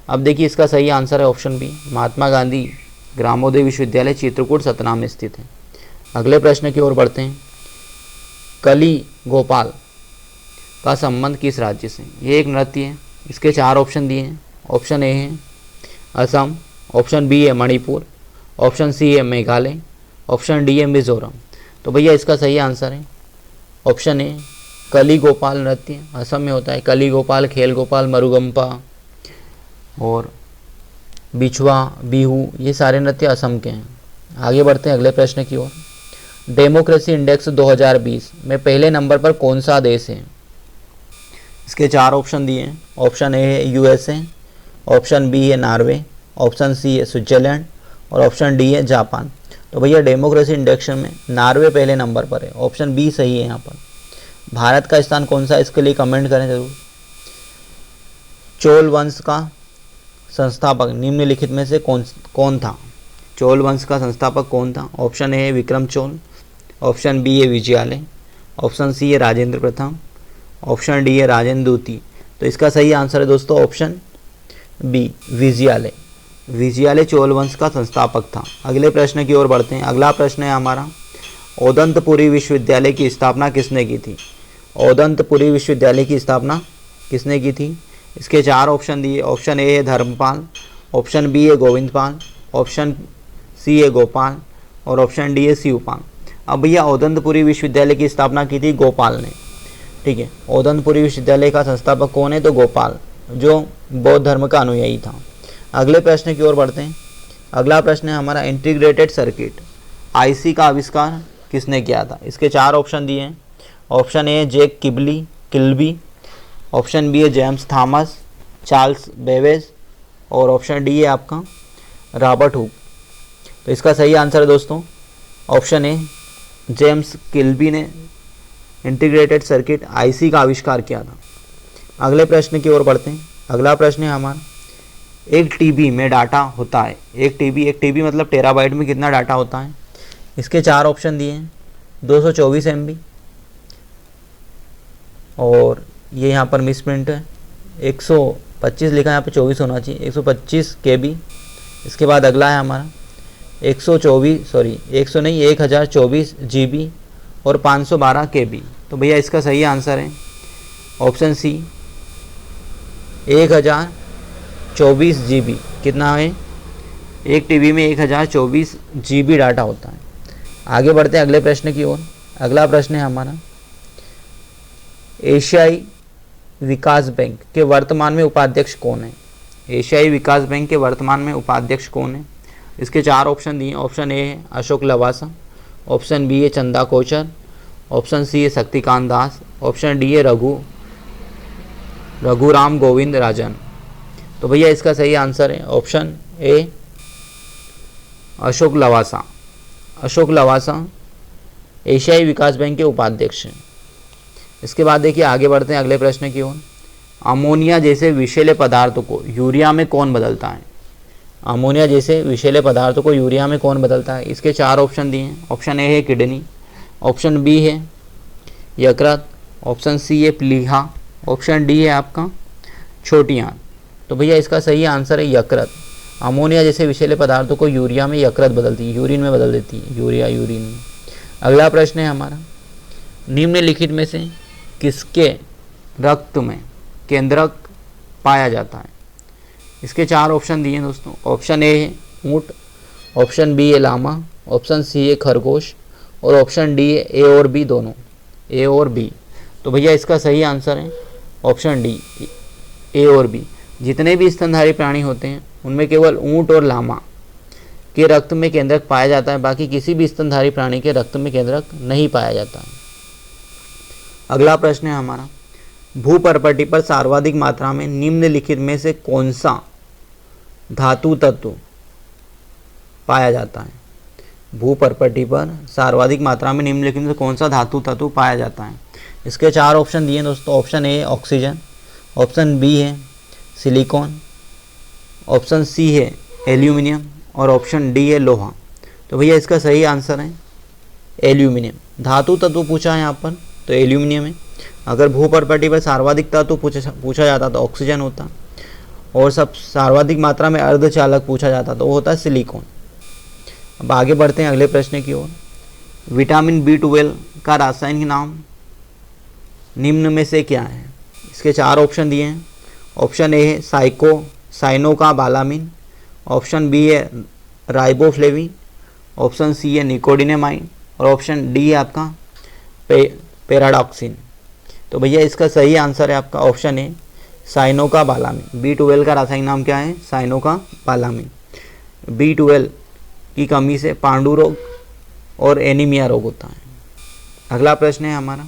अब देखिए इसका सही आंसर है ऑप्शन बी, महात्मा गांधी ग्रामोदय विश्वविद्यालय चित्रकूट सतना में स्थित है। अगले प्रश्न की ओर बढ़ते हैं। कली गोपाल का संबंध किस राज्य से? ये एक नृत्य है। इसके 4 ऑप्शन दिए हैं। ऑप्शन ए है असम, ऑप्शन बी है मणिपुर, ऑप्शन सी है मेघालय, ऑप्शन डी है मिजोरम। तो भैया इसका सही आंसर है ऑप्शन ए, कली गोपाल नृत्य असम में होता है। कली गोपाल, खेल गोपाल, मरुगम्पा और बिछुआ, बिहू, ये सारे नृत्य असम के हैं। आगे बढ़ते हैं अगले प्रश्न की ओर। डेमोक्रेसी इंडेक्स 2020 में पहले नंबर पर कौन सा देश है? इसके 4 ऑप्शन दिए हैं। ऑप्शन ए है यूएसए, ऑप्शन बी है नॉर्वे, ऑप्शन सी है स्विट्जरलैंड और ऑप्शन डी है जापान। तो भैया डेमोक्रेसी इंडेक्स में नॉर्वे पहले नंबर पर है। ऑप्शन बी सही है यहाँ पर। भारत का स्थान कौन सा है इसके लिए कमेंट करें जरूर। चोल वंश का संस्थापक निम्नलिखित में से कौन था? चोल वंश का संस्थापक कौन था? ऑप्शन ए है विक्रम चोल, ऑप्शन बी है विजयालय, ऑप्शन सी है राजेंद्र प्रथम, ऑप्शन डी है राजेंद्र द्वितीय। तो इसका सही आंसर है दोस्तों ऑप्शन बी, विजयालय। विजयालय चोल वंश का संस्थापक था। अगले प्रश्न की ओर बढ़ते हैं। अगला प्रश्न है हमारा, औदंतपुरी विश्वविद्यालय की स्थापना किसने की थी? औदंतपुरी विश्वविद्यालय की स्थापना किसने की थी? इसके 4 ऑप्शन दिए। ऑप्शन ए है धर्मपाल, ऑप्शन बी है गोविंदपाल, ऑप्शन सी है गोपाल और ऑप्शन डी है शिवपाल। अब भैया औदंतपुरी विश्वविद्यालय की स्थापना की थी गोपाल ने। ठीक है, औदंतपुरी विश्वविद्यालय का संस्थापक कौन है? तो गोपाल, जो बौद्ध धर्म का अनुयायी था। अगले प्रश्न की ओर बढ़ते हैं। अगला प्रश्न है हमारा, इंटीग्रेटेड सर्किट आईसी का आविष्कार किसने किया था? इसके 4 ऑप्शन दिए हैं। Option A Jack Kilby, option B है जेम्स थॉमस, चार्ल्स बेबेज और ऑप्शन डी है आपका रॉबर्ट हुक। तो इसका सही आंसर है दोस्तों ऑप्शन ए, जेम्स किल्बी ने इंटीग्रेटेड सर्किट आईसी का आविष्कार किया था। अगले प्रश्न की ओर बढ़ते हैं। अगला प्रश्न है हमारा, एक टीबी में डाटा होता है। एक टीबी मतलब टेराबाइट में कितना डाटा होता है? इसके 4 ऑप्शन दिए हैं। 224 MB और ये यहाँ पर मिसप्रिंट है, 125 लिखा है, यहाँ पे 24 होना चाहिए, 125 KB। इसके बाद अगला है हमारा 1024 GB और 512 KB। तो भैया इसका सही आंसर है ऑप्शन सी, 1024 GB। कितना है? एक टीबी में 1024 GB डाटा होता है। आगे बढ़ते हैं अगले प्रश्न की ओर। अगला प्रश्न है हमारा, एशियाई विकास बैंक के वर्तमान में उपाध्यक्ष कौन है? एशियाई विकास बैंक के वर्तमान में उपाध्यक्ष कौन है? इसके 4 ऑप्शन दिए। ऑप्शन ए है अशोक लवासा, ऑप्शन बी है चंदा कोचर, ऑप्शन सी है शक्तिकांत दास, ऑप्शन डी है रघुराम गोविंद राजन। तो भैया इसका सही आंसर है ऑप्शन ए, अशोक लवासा। अशोक लवासा एशियाई विकास बैंक के उपाध्यक्ष हैं। इसके बाद देखिए आगे बढ़ते हैं अगले प्रश्न की ओर। अमोनिया जैसे विषैले पदार्थों को यूरिया में कौन बदलता है? अमोनिया जैसे विषैले पदार्थों को यूरिया में कौन बदलता है? इसके 4 ऑप्शन दिए हैं। ऑप्शन ए है किडनी, ऑप्शन बी है यकृत, ऑप्शन सी है प्लीहा, ऑप्शन डी है आपका छोटी आंत। तो भैया इसका सही आंसर है यकृत। अमोनिया जैसे विषैले पदार्थों को यूरिया में यकृत बदलती है, यूरिन में बदल देती है, यूरिया यूरिन में। अगला प्रश्न है हमारा, निम्नलिखित में से किसके रक्त में केंद्रक पाया जाता है? इसके 4 ऑप्शन दिए हैं दोस्तों। ऑप्शन ए है ऊँट, ऑप्शन बी है लामा, ऑप्शन सी है खरगोश और ऑप्शन डी है ए और बी दोनों, ए और बी। तो भैया इसका सही आंसर है ऑप्शन डी, ए और बी। जितने भी स्तनधारी प्राणी होते हैं उनमें केवल ऊँट और लामा के रक्त में केंद्रक पाया जाता है, बाकी किसी भी स्तनधारी प्राणी के रक्त में केंद्रक नहीं पाया जाता है। अगला प्रश्न है हमारा, भूपर्पटी पर सर्वाधिक मात्रा में निम्नलिखित में से कौन सा धातु तत्व पाया जाता है? भूपर्पटी पर सर्वाधिक मात्रा में निम्नलिखित में से कौन सा धातु तत्व पाया जाता है? इसके 4 ऑप्शन दिए दोस्तों। Option A oxygen, option B है सिलिकॉन, ऑप्शन सी है एल्यूमिनियम और ऑप्शन डी है लोहा। तो भैया इसका सही आंसर है एल्यूमिनियम। धातु तत्व पूछा है यहाँ पर तो एल्यूमिनियम है। अगर भूपर्पटी पर सर्वाधिकता तो पूछा जाता तो ऑक्सीजन होता, और सब सर्वाधिक मात्रा में अर्धचालक पूछा जाता तो वो होता है सिलिकॉन। अब आगे बढ़ते हैं अगले प्रश्न की ओर। विटामिन B12 का रासायनिक नाम निम्न में से क्या है? इसके 4 ऑप्शन दिए हैं। ऑप्शन ए है साइनोकाबालामिन, ऑप्शन बी है राइबोफ्लेविन, ऑप्शन सी है निकोडिनेमाइन, और ऑप्शन डी है आपका पेराडॉक्सिन। तो भैया इसका सही आंसर है आपका ऑप्शन ए साइनोकाबालामिन। B12 का रासायनिक नाम क्या है? साइनोकाबालामिन। B12 की कमी से पांडु रोग और एनीमिया रोग होता है। अगला प्रश्न है हमारा,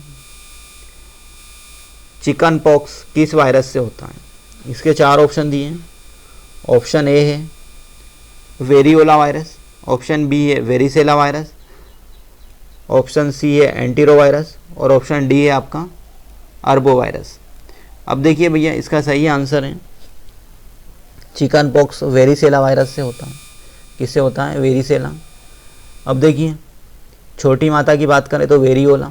चिकन पॉक्स किस वायरस से होता है? इसके 4 ऑप्शन दिए हैं। ऑप्शन ए है वेरियोला वायरस, ऑप्शन बी है वेरिसेला वायरस, ऑप्शन सी है एंटीरो वायरस, और ऑप्शन डी है आपका अर्बो वायरस। अब देखिए भैया इसका सही आंसर है चिकन पॉक्स वेरिसेला वायरस से होता है। किससे होता है? वेरिसेला। अब देखिए छोटी माता की बात करें तो वेरियोला।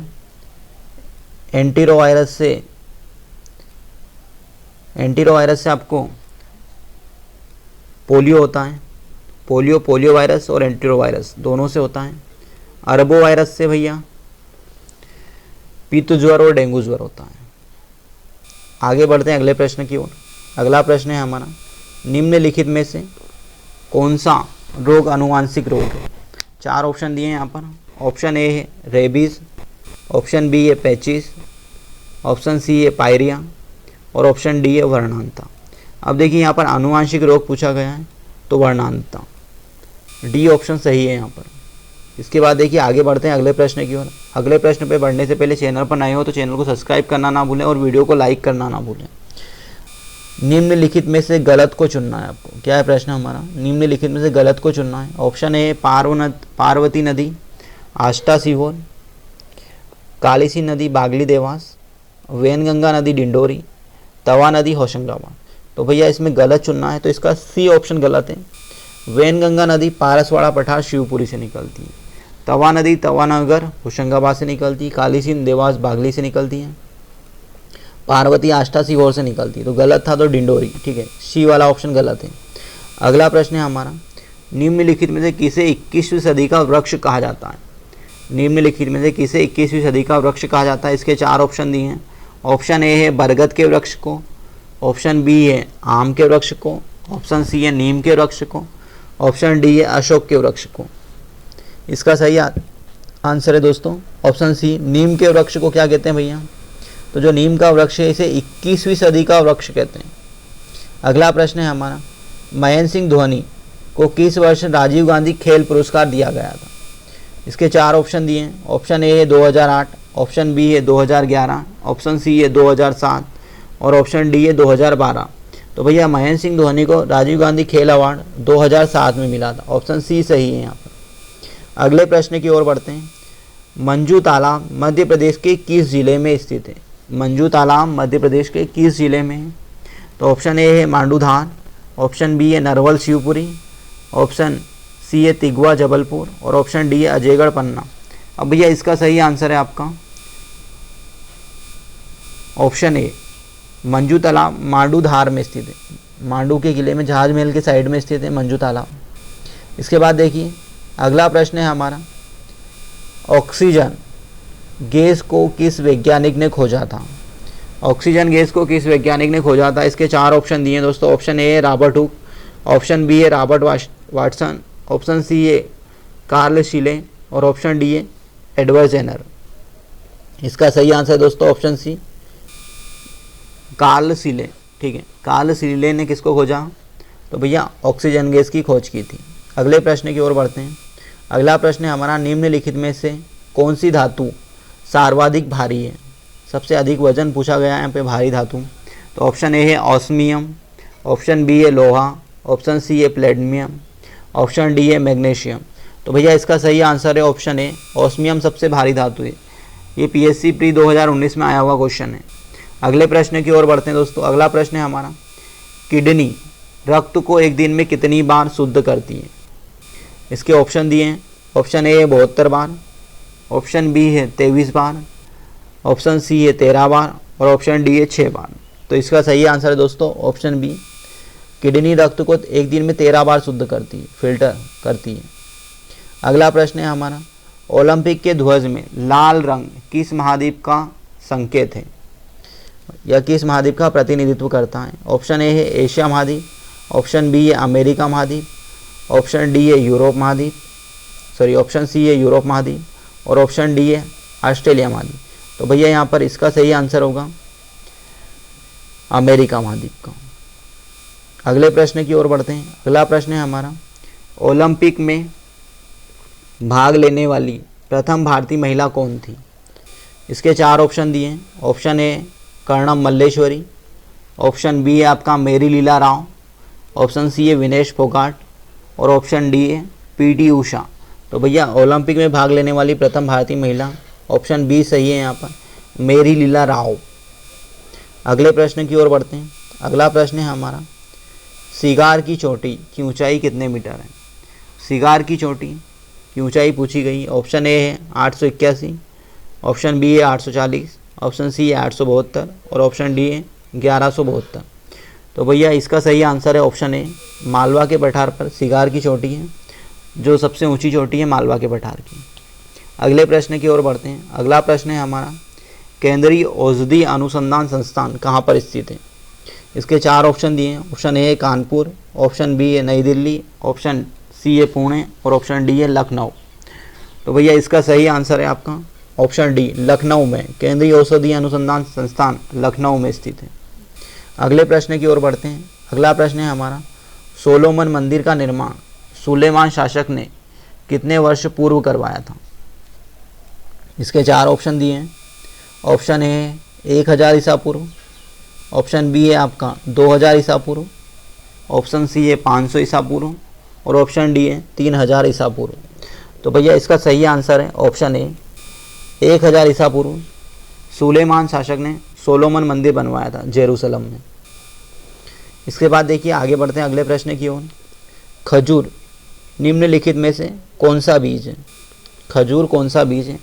एंटीरो वायरस से आपको पोलियो होता है। पोलियो वायरस और एंटीरो वायरस दोनों से होता है। अर्बो वायरस से भैया पित्त ज्वर और डेंगू ज्वर होता है। आगे बढ़ते हैं अगले प्रश्न की ओर। अगला प्रश्न है हमारा, निम्नलिखित में से कौन सा रोग आनुवांशिक रोग है? 4 ऑप्शन दिए हैं यहाँ पर। ऑप्शन ए है रेबीज, ऑप्शन बी है पैचिस, ऑप्शन सी है पायरिया, और ऑप्शन डी है वर्णांता। अब देखिए यहाँ पर आनुवांशिक रोग पूछा गया है तो वर्णांता, डी ऑप्शन सही है यहाँ पर। इसके बाद देखिए आगे बढ़ते हैं अगले प्रश्न की ओर। अगले प्रश्न पे बढ़ने से पहले चैनल पर नए हो तो चैनल को सब्सक्राइब करना ना भूलें और वीडियो को लाइक करना ना भूलें। निम्नलिखित में से गलत को चुनना है आपको। क्या है प्रश्न हमारा? निम्नलिखित में से गलत को चुनना है। ऑप्शन ए पार्वती नदी आष्टा सीहोर, कालीसी नदी बागली देवास, वैनगंगा नदी डिंडोरी, तवा नदी होशंगाबाद। तो भैया इसमें गलत चुनना है तो इसका सी ऑप्शन गलत है। वैनगंगा नदी पारसवाड़ा पठार शिवपुरी से निकलती है, तवा नदी तवानगर होशंगाबाद से निकलती है, कालीसी देवास बागली से निकलती है, पार्वती आष्टा सीहोर से निकलती है। तो गलत था तो डिंडोरी, ठीक है, सी वाला ऑप्शन गलत है। अगला प्रश्न है हमारा, निम्नलिखित में से किसे 21वीं सदी का वृक्ष कहा जाता है? निम्नलिखित में से किसे 21वीं सदी का वृक्ष कहा जाता है? इसके 4 ऑप्शन दिए हैं। ऑप्शन ए है बरगद के वृक्ष को, ऑप्शन बी है आम के वृक्ष को, ऑप्शन सी है नीम के वृक्ष को, ऑप्शन डी है अशोक के वृक्ष को। इसका सही आंसर है दोस्तों ऑप्शन सी, नीम के वृक्ष को क्या कहते हैं भैया? तो जो नीम का वृक्ष है इसे 21वीं सदी का वृक्ष कहते हैं। अगला प्रश्न है हमारा, महेंद्र सिंह धोनी को किस वर्ष राजीव गांधी खेल पुरस्कार दिया गया था? इसके 4 ऑप्शन दिए हैं। ऑप्शन ए है 2008, ऑप्शन बी है 2011, ऑप्शन सी है 2007, और ऑप्शन डी है 2012। तो भैया महेंद्र सिंह धोनी को राजीव गांधी खेल अवार्ड 2007 में मिला था। ऑप्शन सी सही है यहाँ पर। अगले प्रश्न की ओर बढ़ते हैं। मंजू तालाब मध्य प्रदेश के किस जिले में स्थित है? मंजू तालाब मध्य प्रदेश के किस जिले में है? तो ऑप्शन ए है मांडूधार, ऑप्शन बी है नरवल शिवपुरी, ऑप्शन सी है तिगवा जबलपुर, और ऑप्शन डी है अजयगढ़ पन्ना। अब भैया इसका सही आंसर है आपका ऑप्शन ए, मंजू तालाब मांडूधार में स्थित है। मांडू के किले में जहाज महल के साइड में स्थित है मंजू तालाब। इसके बाद देखिए अगला प्रश्न है हमारा, ऑक्सीजन गैस को किस वैज्ञानिक ने खोजा था? ऑक्सीजन गैस को किस वैज्ञानिक ने खोजा था? इसके 4 ऑप्शन दिए हैं दोस्तों। ऑप्शन ए है रॉबर्ट हुक, ऑप्शन बी है रॉबर्ट वाटसन, ऑप्शन सी है कार्ल शीले, और ऑप्शन डी है एडवर्ड जेनर। इसका सही आंसर है दोस्तों ऑप्शन सी, कार्ल शीले। ठीक है, कार्ल शीले ने किसको खोजा? तो भैया ऑक्सीजन गैस की खोज की थी। अगले प्रश्न की ओर बढ़ते हैं। अगला प्रश्न है हमारा, निम्नलिखित में से कौन सी धातु सर्वाधिक भारी है? सबसे अधिक वजन पूछा गया है यहाँ पे भारी धातु। तो ऑप्शन ए है ऑस्मियम, ऑप्शन बी है लोहा, ऑप्शन सी है प्लेटिनम, ऑप्शन डी है मैग्नीशियम। तो भैया इसका सही आंसर है ऑप्शन ए, ऑस्मियम सबसे भारी धातु है। ये पीएससी प्री 2019 में आया हुआ क्वेश्चन है। अगले प्रश्न की ओर बढ़ते हैं दोस्तों। अगला प्रश्न है हमारा, किडनी रक्त को एक दिन में कितनी बार शुद्ध करती है? इसके ऑप्शन दिए हैं। ऑप्शन ए है 72 बार, ऑप्शन बी है 23 बार, ऑप्शन सी है 13 बार और ऑप्शन डी है 6 बार। तो इसका सही आंसर है दोस्तों ऑप्शन बी, किडनी रक्त को एक दिन में 13 बार शुद्ध करती है, फिल्टर करती है। अगला प्रश्न है हमारा, ओलंपिक के ध्वज में लाल रंग किस महाद्वीप का संकेत है या किस महाद्वीप का प्रतिनिधित्व करता है? ऑप्शन ए है एशिया महाद्वीप, ऑप्शन बी है अमेरिका महाद्वीप, ऑप्शन डी है यूरोप महाद्वीप, ऑप्शन सी है यूरोप महाद्वीप और ऑप्शन डी है ऑस्ट्रेलिया महाद्वीप। तो भैया यहाँ पर इसका सही आंसर होगा अमेरिका महाद्वीप का। अगले प्रश्न की ओर बढ़ते हैं। अगला प्रश्न है हमारा, ओलंपिक में भाग लेने वाली प्रथम भारतीय महिला कौन थी? इसके 4 ऑप्शन दिए हैं। Option A Karnam Malleswari, option B है आपका मेरी लीला राव, ऑप्शन सी है विनेश फोगाट और ऑप्शन डी है पीटी उषा। तो भैया ओलंपिक में भाग लेने वाली प्रथम भारतीय महिला ऑप्शन बी सही है यहाँ पर, मेरी लीला राव। अगले प्रश्न की ओर बढ़ते हैं। अगला प्रश्न है हमारा, सिगार की चोटी की ऊंचाई कितने मीटर है? सिगार की चोटी की ऊंचाई पूछी गई। ऑप्शन ए है 881, ऑप्शन बी है 840, ऑप्शन सी है 872 और ऑप्शन डी है 1172। तो भैया इसका सही आंसर है ऑप्शन ए, मालवा के पठार पर सिगार की चोटी है, जो सबसे ऊंची चोटी है मालवा के पठार की। अगले प्रश्न की ओर बढ़ते हैं। अगला प्रश्न है हमारा, केंद्रीय औषधि अनुसंधान संस्थान कहाँ पर स्थित है? इसके 4 ऑप्शन दिए हैं। ऑप्शन ए है कानपुर, ऑप्शन बी है नई दिल्ली, ऑप्शन सी है पुणे और ऑप्शन डी है लखनऊ। तो भैया इसका सही आंसर है आपका ऑप्शन डी, लखनऊ में केंद्रीय औषधि अनुसंधान संस्थान लखनऊ में स्थित है। अगले प्रश्न की ओर बढ़ते हैं। अगला प्रश्न है हमारा, सोलोमन मंदिर का निर्माण सुलेमान शासक ने कितने वर्ष पूर्व करवाया था? इसके 4 ऑप्शन दिए हैं। ऑप्शन ए है 1000 ईसा पूर्व, ऑप्शन बी है आपका 2000 ईसा पूर्व, ऑप्शन सी है 500 ईसा पूर्व और ऑप्शन डी है 3000 ईसा पूर्व। तो भैया इसका सही आंसर है ऑप्शन ए, 1000 ईसा पूर्व सुलेमान शासक ने सोलोमन मंदिर बनवाया था जेरूसलम में। इसके बाद देखिए आगे बढ़ते हैं अगले प्रश्न की ओर। खजूर निम्नलिखित में से कौन सा बीज है? खजूर कौन सा बीज है?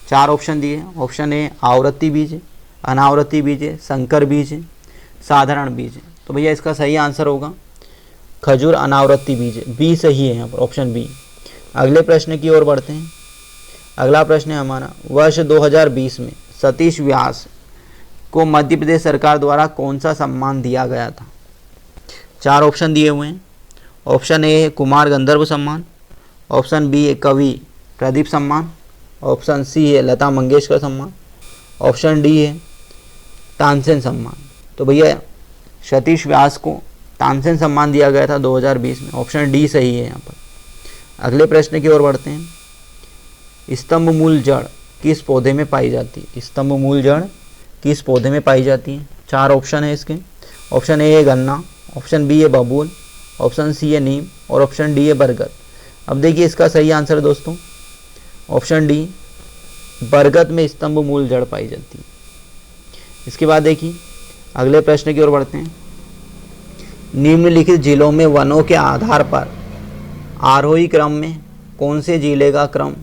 4 ऑप्शन दिए। ऑप्शन ए आवृत्ति बीज है, अनावृत्ति बीज है, संकर बीज है, साधारण बीज है। तो भैया इसका सही आंसर होगा खजूर अनावृत्ति बीज है, बी सही है यहाँ पर, ऑप्शन बी। अगले प्रश्न की ओर बढ़ते हैं। अगला प्रश्न है हमारा, वर्ष 2020 में सतीश व्यास को मध्य प्रदेश सरकार द्वारा कौन सा सम्मान दिया गया था? 4 ऑप्शन दिए हुए हैं। ऑप्शन ए है कुमार गंधर्व सम्मान, ऑप्शन बी है कवि प्रदीप सम्मान, ऑप्शन सी है लता मंगेशकर सम्मान, ऑप्शन डी है तानसेन सम्मान। तो भैया सतीश व्यास को तानसेन सम्मान दिया गया था 2020 में, ऑप्शन डी सही है यहाँ पर। अगले प्रश्न की ओर बढ़ते हैं। स्तंभ मूल जड़ किस पौधे में पाई जाती है? स्तंभ मूल जड़ किस पौधे में पाई जाती है? 4 ऑप्शन है इसके। ऑप्शन ए है गन्ना, ऑप्शन बी है बबूल, ऑप्शन सी है नीम और ऑप्शन डी है बरगद। अब देखिए इसका सही आंसर है दोस्तों ऑप्शन डी, बरगद में स्तंभ मूल जड़ पाई जाती है। इसके बाद देखिए अगले प्रश्न की ओर बढ़ते हैं। निम्नलिखित जिलों में वनों के आधार पर आरोही क्रम में कौन से जिले का क्रम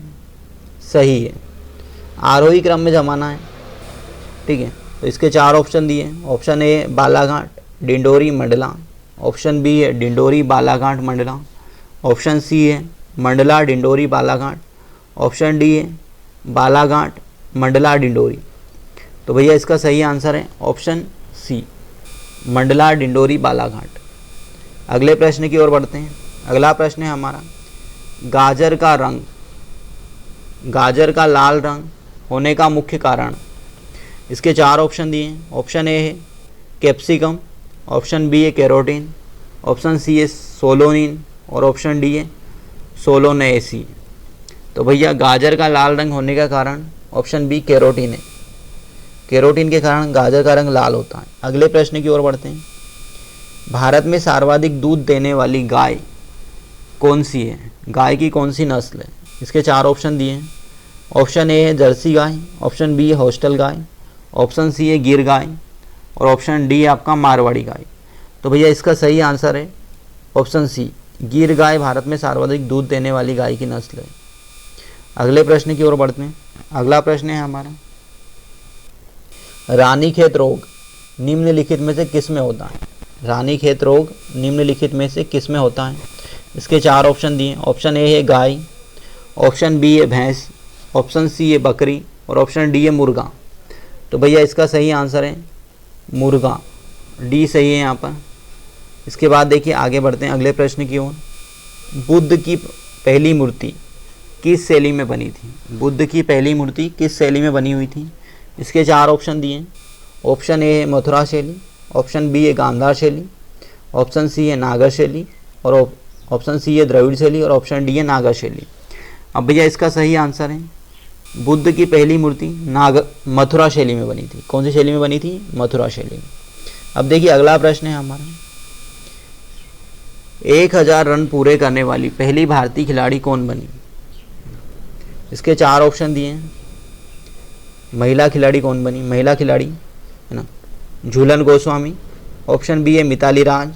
सही है? आरोही क्रम में जमाना है, ठीक है। तो इसके 4 ऑप्शन दिए हैं। Option A Balaghat, Dindori, Mandla, option B है डिंडोरी, बालाघाट, मंडला, ऑप्शन सी है मंडला, डिंडोरी, बालाघाट, ऑप्शन डी है बालाघाट, मंडला, डिंडोरी। तो भैया इसका सही आंसर है ऑप्शन सी, मंडला, डिंडोरी, बालाघाट। अगले प्रश्न की ओर बढ़ते हैं। अगला प्रश्न है हमारा, गाजर का रंग, गाजर का लाल रंग होने का मुख्य कारण? इसके 4 ऑप्शन दिए हैं। ऑप्शन ए है कैप्सिकम, ऑप्शन बी है कैरोटीन, ऑप्शन सी है सोलोनिन और ऑप्शन डी है सोलोनेसी। तो भैया गाजर का लाल रंग होने का कारण ऑप्शन बी कैरोटीन है, कैरोटीन के कारण गाजर का रंग लाल होता है। अगले प्रश्न की ओर बढ़ते हैं। भारत में सर्वाधिक दूध देने वाली गाय कौन सी है? गाय की कौन सी नस्ल है? इसके 4 ऑप्शन दिए हैं। ऑप्शन ए है जर्सी गाय, ऑप्शन बी है होस्टल गाय, ऑप्शन सी है गिर गाय और ऑप्शन डी है आपका मारवाड़ी गाय। तो भैया इसका सही आंसर है ऑप्शन सी, गिर गाय भारत में सर्वाधिक दूध देने वाली गाय की नस्ल है। अगले प्रश्न की ओर बढ़ते हैं। अगला प्रश्न है हमारा, रानीखेत रोग निम्नलिखित में से किस में होता है? रानीखेत रोग निम्नलिखित में से किस में होता है? इसके 4 ऑप्शन दिए। ऑप्शन ए है गाय, ऑप्शन बी है भैंस, ऑप्शन सी है बकरी और ऑप्शन डी है मुर्गा। तो भैया इसका सही आंसर है मुर्गा, डी सही है यहाँ पर। इसके बाद देखिए आगे बढ़ते हैं अगले प्रश्न की ओर। बुद्ध की पहली मूर्ति किस शैली में बनी थी? बुद्ध की पहली मूर्ति किस शैली में बनी हुई थी? इसके 4 ऑप्शन दिए। ऑप्शन ए है मथुरा शैली, ऑप्शन बी है गांधार शैली, ऑप्शन सी है नागर शैली और ऑप्शन सी है द्रविड़ शैली और ऑप्शन डी है नागर शैली। अब भैया इसका सही आंसर है बुद्ध की पहली मूर्ति मथुरा शैली में बनी थी। कौन सी शैली में बनी थी? मथुरा शैली में। अब देखिए अगला प्रश्न है हमारा, 1000 रन पूरे करने वाली पहली भारतीय खिलाड़ी कौन बनी? इसके 4 ऑप्शन दिए हैं। महिला खिलाड़ी कौन बनी? महिला खिलाड़ी है ना झूलन गोस्वामी, ऑप्शन बी है मिताली राज,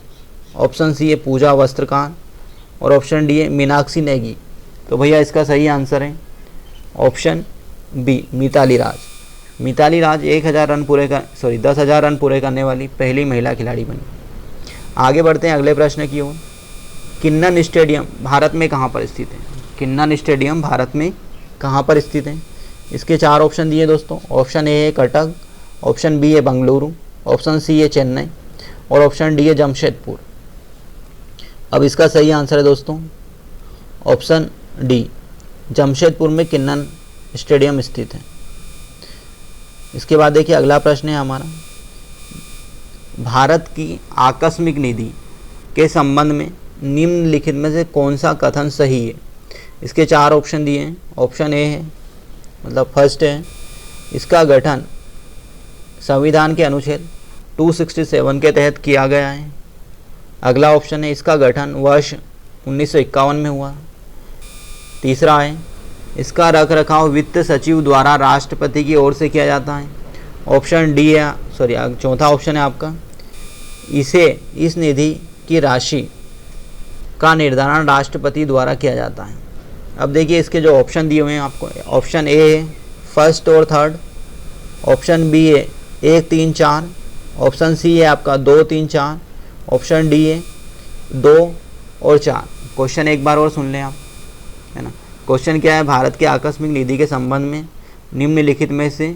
ऑप्शन सी है पूजा वस्त्रकार और ऑप्शन डी है मीनाक्षी नेगी। तो भैया इसका सही आंसर है ऑप्शन बी मिताली राज। मिताली राज 1000 रन पूरे करने वाली पहली महिला खिलाड़ी बनी। आगे बढ़ते हैं अगले प्रश्न की ओर। किन्नन स्टेडियम भारत में कहाँ पर स्थित है? किन्नन स्टेडियम भारत में कहाँ पर स्थित है? इसके 4 ऑप्शन दिए दोस्तों। ऑप्शन ए है कटक, ऑप्शन बी है बंगलुरु, ऑप्शन सी है चेन्नई और ऑप्शन डी है जमशेदपुर। अब इसका सही आंसर है दोस्तों ऑप्शन डी, जमशेदपुर में किन्नन स्टेडियम स्थित है। इसके बाद देखिए अगला प्रश्न है हमारा, भारत की आकस्मिक निधि के संबंध में निम्नलिखित में से कौन सा कथन सही है? इसके 4 ऑप्शन दिए हैं। ऑप्शन ए है मतलब फर्स्ट है, इसका गठन संविधान के अनुच्छेद 267 के तहत किया गया है। अगला ऑप्शन है इसका गठन वर्ष 1951 में हुआ। तीसरा है इसका रखरखाव वित्त सचिव द्वारा राष्ट्रपति की ओर से किया जाता है। ऑप्शन डी है चौथा ऑप्शन है आपका, इस निधि की राशि का निर्धारण राष्ट्रपति द्वारा किया जाता है। अब देखिए इसके जो ऑप्शन दिए हुए हैं आपको, ऑप्शन ए है फर्स्ट और थर्ड, ऑप्शन बी है 1 3 4, ऑप्शन सी है आपका 2 3 4, ऑप्शन डी है 2 और 4। क्वेश्चन एक बार और सुन लें आप, है ना। क्वेश्चन क्या है, भारत के आकस्मिक निधि के संबंध में निम्नलिखित में से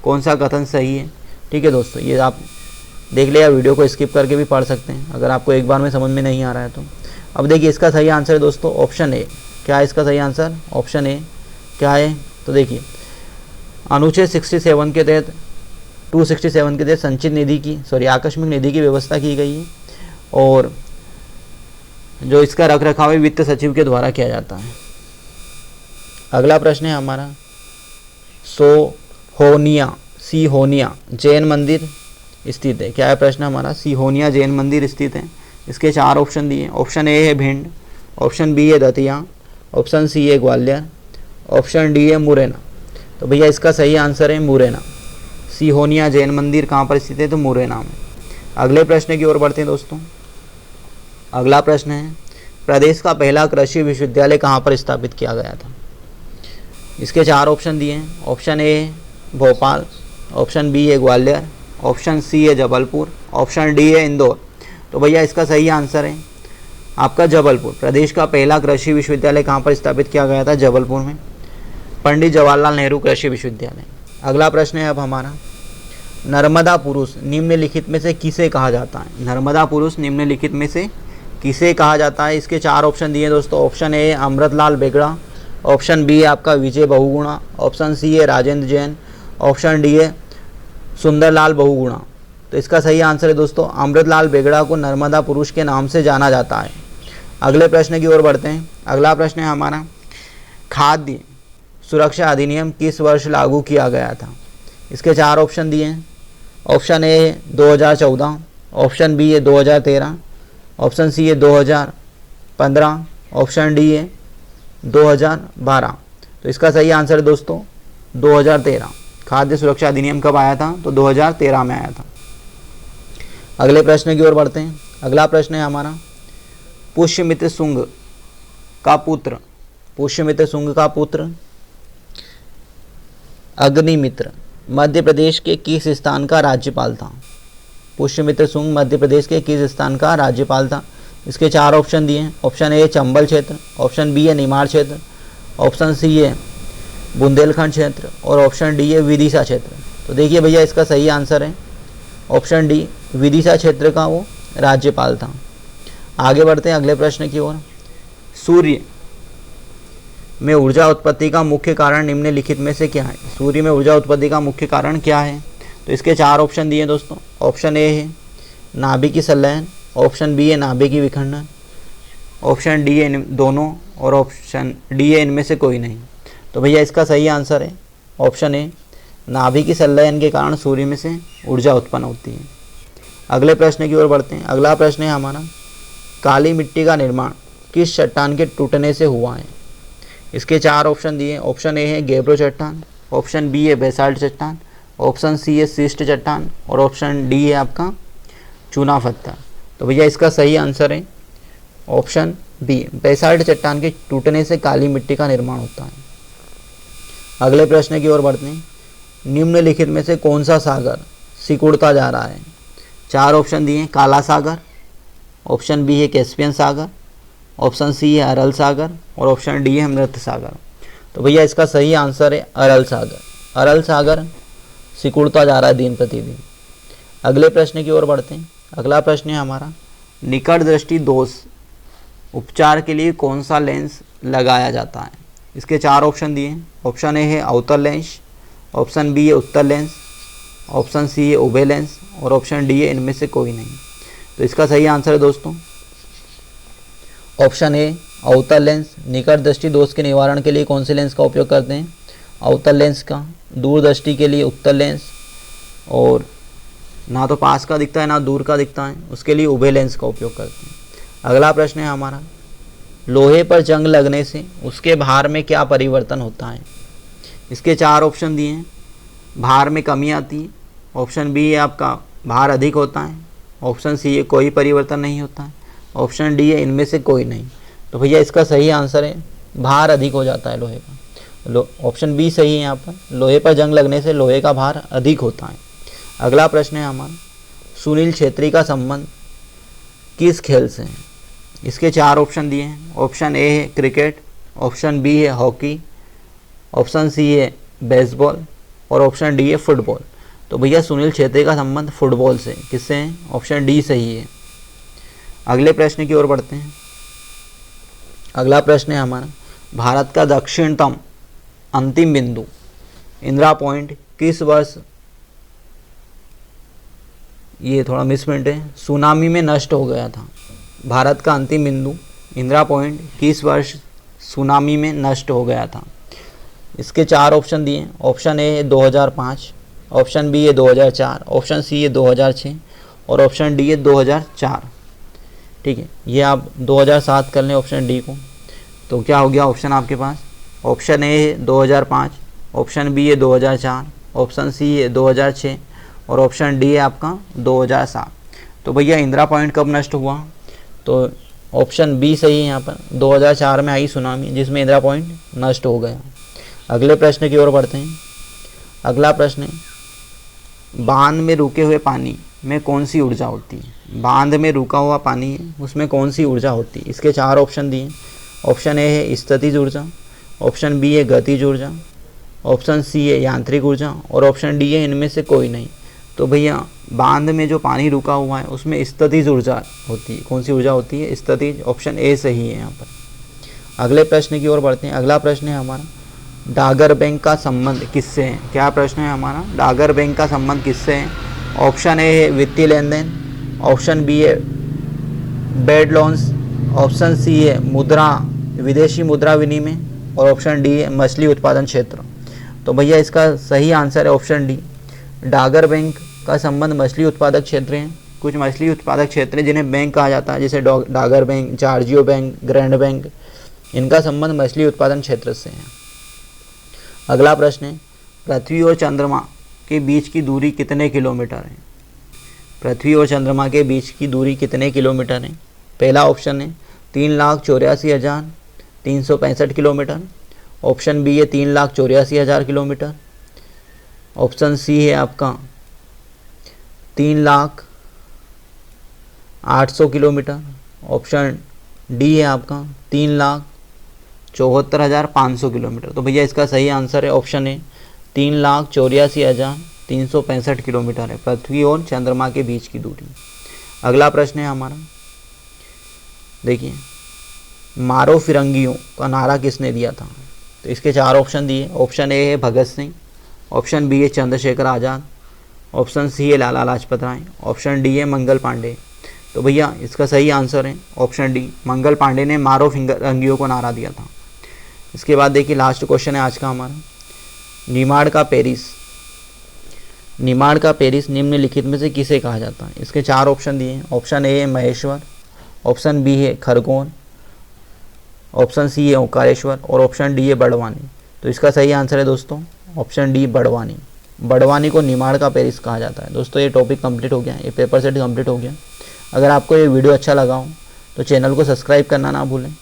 कौन सा कथन सही है? ठीक है दोस्तों, ये आप देख लिया, वीडियो को स्किप करके भी पढ़ सकते हैं अगर आपको एक बार में समझ में नहीं आ रहा है तो। अब देखिए इसका सही आंसर है दोस्तों ऑप्शन ए। क्या है इसका सही आंसर? Option A. क्या है तो देखिए, अनुच्छेद 67 के तहत 267 के तहत संचित निधि की आकस्मिक निधि की व्यवस्था की गई है और जो इसका रखरखाव है वित्त सचिव के द्वारा किया जाता है। अगला प्रश्न है हमारा, सिहोनिया जैन मंदिर स्थित है। क्या है प्रश्न हमारा? सिहोनिया जैन मंदिर स्थित है। इसके 4 ऑप्शन दिए। ऑप्शन ए है भिंड, ऑप्शन बी है दतिया, ऑप्शन सी है ग्वालियर, ऑप्शन डी है मुरैना। तो भैया इसका सही आंसर है मुरैना। सिहोनिया जैन मंदिर कहाँ पर स्थित है? तो मुरैना में। अगले प्रश्न की ओर बढ़ते हैं दोस्तों। अगला प्रश्न है, प्रदेश का पहला कृषि विश्वविद्यालय कहाँ पर स्थापित किया गया था? इसके 4 ऑप्शन दिए हैं। ऑप्शन ए है भोपाल, ऑप्शन बी है ग्वालियर, ऑप्शन सी है जबलपुर, ऑप्शन डी है इंदौर। तो भैया इसका सही आंसर है आपका जबलपुर। प्रदेश का पहला कृषि विश्वविद्यालय कहाँ पर स्थापित किया गया था? जबलपुर में, पंडित जवाहरलाल नेहरू कृषि विश्वविद्यालय। अगला प्रश्न है अब हमारा, नर्मदा पुरुष निम्नलिखित में से किसे कहा जाता है? नर्मदा पुरुष निम्नलिखित में से किसे कहा जाता है? इसके 4 ऑप्शन दिए दोस्तों। Option A Amritlal Begada, option B है आपका विजय बहुगुणा, ऑप्शन सी है राजेंद्र जैन, ऑप्शन डी है सुंदरलाल बहुगुणा। तो इसका सही आंसर है दोस्तों अमृतलाल बेगड़ा को नर्मदा पुरुष के नाम से जाना जाता है। अगले प्रश्न की ओर बढ़ते हैं। अगला प्रश्न है हमारा, खाद्य सुरक्षा अधिनियम किस वर्ष लागू किया गया था? इसके 4 ऑप्शन दिए हैं। ऑप्शन ए है 2014, ऑप्शन बी है 2013, ऑप्शन सी है 2015, ऑप्शन डी है 2012। तो इसका सही आंसर है दोस्तों 2013। खाद्य सुरक्षा अधिनियम कब आया था? तो 2013 में आया था। अगले प्रश्न की ओर बढ़ते हैं। अगला प्रश्न है हमारा, पुष्यमित्र शुंग का पुत्र अग्निमित्र मध्य प्रदेश के किस स्थान का राज्यपाल था? पुष्यमित्र शुंग मध्य प्रदेश के किस स्थान का राज्यपाल था? इसके 4 ऑप्शन दिए हैं। ऑप्शन ए चंबल क्षेत्र, ऑप्शन बी है निमाड़ क्षेत्र, ऑप्शन सी है बुंदेलखंड क्षेत्र और ऑप्शन डी है विदिशा क्षेत्र। तो देखिए भैया इसका सही आंसर है ऑप्शन डी, विदिशा क्षेत्र का वो राज्यपाल था। आगे बढ़ते हैं अगले प्रश्न की ओर। सूर्य में ऊर्जा उत्पत्ति का मुख्य कारण निम्नलिखित में से क्या है? सूर्य में ऊर्जा उत्पत्ति का मुख्य कारण क्या है? तो इसके 4 ऑप्शन दिए दोस्तों। ऑप्शन ए है नाभिकीय संलयन, ऑप्शन बी है नाभिकीय विखंडन, ऑप्शन डी है दोनों और ऑप्शन डी है इनमें से कोई नहीं। तो भैया इसका सही आंसर है ऑप्शन ए, नाभिकीय संलयन के कारण सूर्य में से ऊर्जा उत्पन्न होती है। अगले प्रश्न की ओर बढ़ते हैं। अगला प्रश्न है हमारा, काली मिट्टी का निर्माण किस चट्टान के टूटने से हुआ है? इसके 4 ऑप्शन दिए। ऑप्शन ए है गेब्रो चट्टान, ऑप्शन बी है बेसाल्ट चट्टान, ऑप्शन सी है शिस्ट चट्टान और ऑप्शन डी है आपका चूना पत्थर। तो भैया इसका सही आंसर है ऑप्शन बी, बेसाल्ट चट्टान के टूटने से काली मिट्टी का निर्माण होता है। अगले प्रश्न की ओर बढ़ते हैं। निम्नलिखित में से कौन सा सागर सिकुड़ता जा रहा है? 4 ऑप्शन दिए। काला सागर, ऑप्शन बी है कैस्पियन सागर, ऑप्शन सी है अरल सागर और ऑप्शन डी है मृत सागर। तो भैया इसका सही आंसर है अरल सागर। अरल सागर सिकुड़ता जा रहा है दिन प्रतिदिन। अगले प्रश्न की ओर बढ़ते हैं। अगला प्रश्न है हमारा, निकट दृष्टि दोष उपचार के लिए कौन सा लेंस लगाया जाता है? इसके 4 ऑप्शन दिए। ऑप्शन ए है अवतल लेंस, ऑप्शन बी है उत्तल लेंस, ऑप्शन सी है उभय लेंस और ऑप्शन डी है इनमें से कोई नहीं। तो इसका सही आंसर है दोस्तों ऑप्शन ए अवतल लेंस। निकट दृष्टि दोष के निवारण के लिए कौन से लेंस का उपयोग करते हैं? अवतल लेंस का। दूरदृष्टि के लिए उत्तल लेंस और ना तो पास का दिखता है ना दूर का दिखता है, उसके लिए उभय लेंस का उपयोग करते हैं। अगला प्रश्न है हमारा, लोहे पर जंग लगने से उसके भार में क्या परिवर्तन होता है? इसके 4 ऑप्शन दिए हैं। भार में कमी आती है, ऑप्शन बी है आपका भार अधिक होता है, ऑप्शन सी है कोई परिवर्तन नहीं होता है, ऑप्शन डी है इनमें से कोई नहीं। तो भैया इसका सही आंसर है भार अधिक हो जाता है लोहे का। ऑप्शन बी सही है यहाँ पर, लोहे पर जंग लगने से लोहे का भार अधिक होता है। अगला प्रश्न है हमारा, सुनील छेत्री का संबंध किस खेल से है? इसके 4 ऑप्शन दिए हैं। ऑप्शन ए है क्रिकेट, ऑप्शन बी है हॉकी, ऑप्शन सी है बेसबॉल और ऑप्शन डी है फुटबॉल। तो भैया सुनील छेत्री का संबंध फुटबॉल से, किससे है? ऑप्शन डी सही है। अगले प्रश्न की ओर बढ़ते हैं। अगला प्रश्न है हमारा, भारत का दक्षिणतम अंतिम बिंदु इंदिरा पॉइंट किस वर्ष, ये थोड़ा मिसप्रिंट है, सुनामी में नष्ट हो गया था? भारत का अंतिम बिंदु इंदिरा पॉइंट किस वर्ष सुनामी में नष्ट हो गया था? इसके 4 ऑप्शन दिए। ऑप्शन ए है 2005, ऑप्शन बी है 2004, ऑप्शन सी है 2006 और ऑप्शन डी है 2004। ठीक है, ये आप 2007 कर लें ऑप्शन डी को, तो क्या हो गया ऑप्शन आपके पास? ऑप्शन ए है 2005, ऑप्शन बी है 2004, ऑप्शन सी है 2006 और ऑप्शन डी है आपका 2007। तो भैया इंदिरा पॉइंट कब नष्ट हुआ? तो ऑप्शन बी सही है यहाँ पर, 2004 में आई सुनामी जिसमें इंदिरा पॉइंट नष्ट हो गया। अगले प्रश्न की ओर बढ़ते हैं। अगला प्रश्न है, बांध में रुके हुए पानी में कौन सी ऊर्जा होती है? बांध में रुका हुआ पानी है उसमें कौन सी ऊर्जा होती है? इसके 4 ऑप्शन दिए। ऑप्शन ए है स्थितिज ऊर्जा, ऑप्शन बी है गतिज ऊर्जा, ऑप्शन सी है यांत्रिक ऊर्जा और ऑप्शन डी है इनमें से कोई नहीं। तो भैया बांध में जो पानी रुका हुआ है उसमें स्थितिज ऊर्जा होती है। कौन सी ऊर्जा होती है? स्थितिज। ऑप्शन ए सही है यहाँ पर। अगले प्रश्न की ओर बढ़ते हैं। अगला प्रश्न है हमारा, डागर बैंक का संबंध किससे है? क्या प्रश्न है हमारा, डागर बैंक का संबंध किससे है? ऑप्शन ए है वित्तीय लेन देन, ऑप्शन बी है बेड लोन्स, ऑप्शन सी है मुद्रा विदेशी मुद्रा विनिमय और ऑप्शन डी है मछली उत्पादन क्षेत्र। तो भैया इसका सही आंसर है ऑप्शन डी, डागर बैंक का संबंध मछली उत्पादक क्षेत्र हैं। कुछ मछली उत्पादक क्षेत्र हैं जिन्हें बैंक कहा जाता है, जैसे Dagar bank, Giorgio bank, grand bank, इनका संबंध मछली उत्पादन क्षेत्र से है। अगला प्रश्न है, पृथ्वी और चंद्रमा के बीच की दूरी कितने किलोमीटर है? पृथ्वी और चंद्रमा के बीच की दूरी कितने किलोमीटर है? पहला ऑप्शन है 3,84,365 किलोमीटर, ऑप्शन बी है 3,84,000 किलोमीटर, ऑप्शन सी है आपका 3,08,000 किलोमीटर। ऑप्शन डी है आपका 3,74,500 किलोमीटर। तो भैया इसका सही आंसर है ऑप्शन ए 3,84,365 किलोमीटर है पृथ्वी और चंद्रमा के बीच की दूरी। अगला प्रश्न है हमारा, देखिए मारो फिरंगियों का नारा किसने दिया था? तो इसके 4 ऑप्शन दिए। ऑप्शन ए है भगत सिंह, ऑप्शन बी है चंद्रशेखर आज़ाद, ऑप्शन सी है लाला लाजपत राय, ऑप्शन डी है मंगल पांडे। तो भैया इसका सही आंसर है ऑप्शन डी, मंगल पांडे ने मारो फिरंगियों को नारा दिया था। इसके बाद देखिए लास्ट क्वेश्चन है आज का हमारा, निमाड़ का पेरिस निम्नलिखित में से किसे कहा जाता है? इसके 4 ऑप्शन दिए हैं। ऑप्शन ए है महेश्वर, ऑप्शन बी है खरगोन, ऑप्शन सी है ओंकारेश्वर और ऑप्शन डी है बड़वानी। तो इसका सही आंसर है दोस्तों ऑप्शन डी बड़वानी। बड़वानी को निमाड़ का पेरिस कहा जाता है। दोस्तों ये टॉपिक कंप्लीट हो गया, ये पेपर सेट कंप्लीट हो गया। अगर आपको ये वीडियो अच्छा लगा हो तो चैनल को सब्सक्राइब करना ना भूलें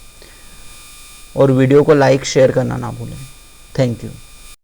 और वीडियो को लाइक शेयर करना ना भूलें। Thank you.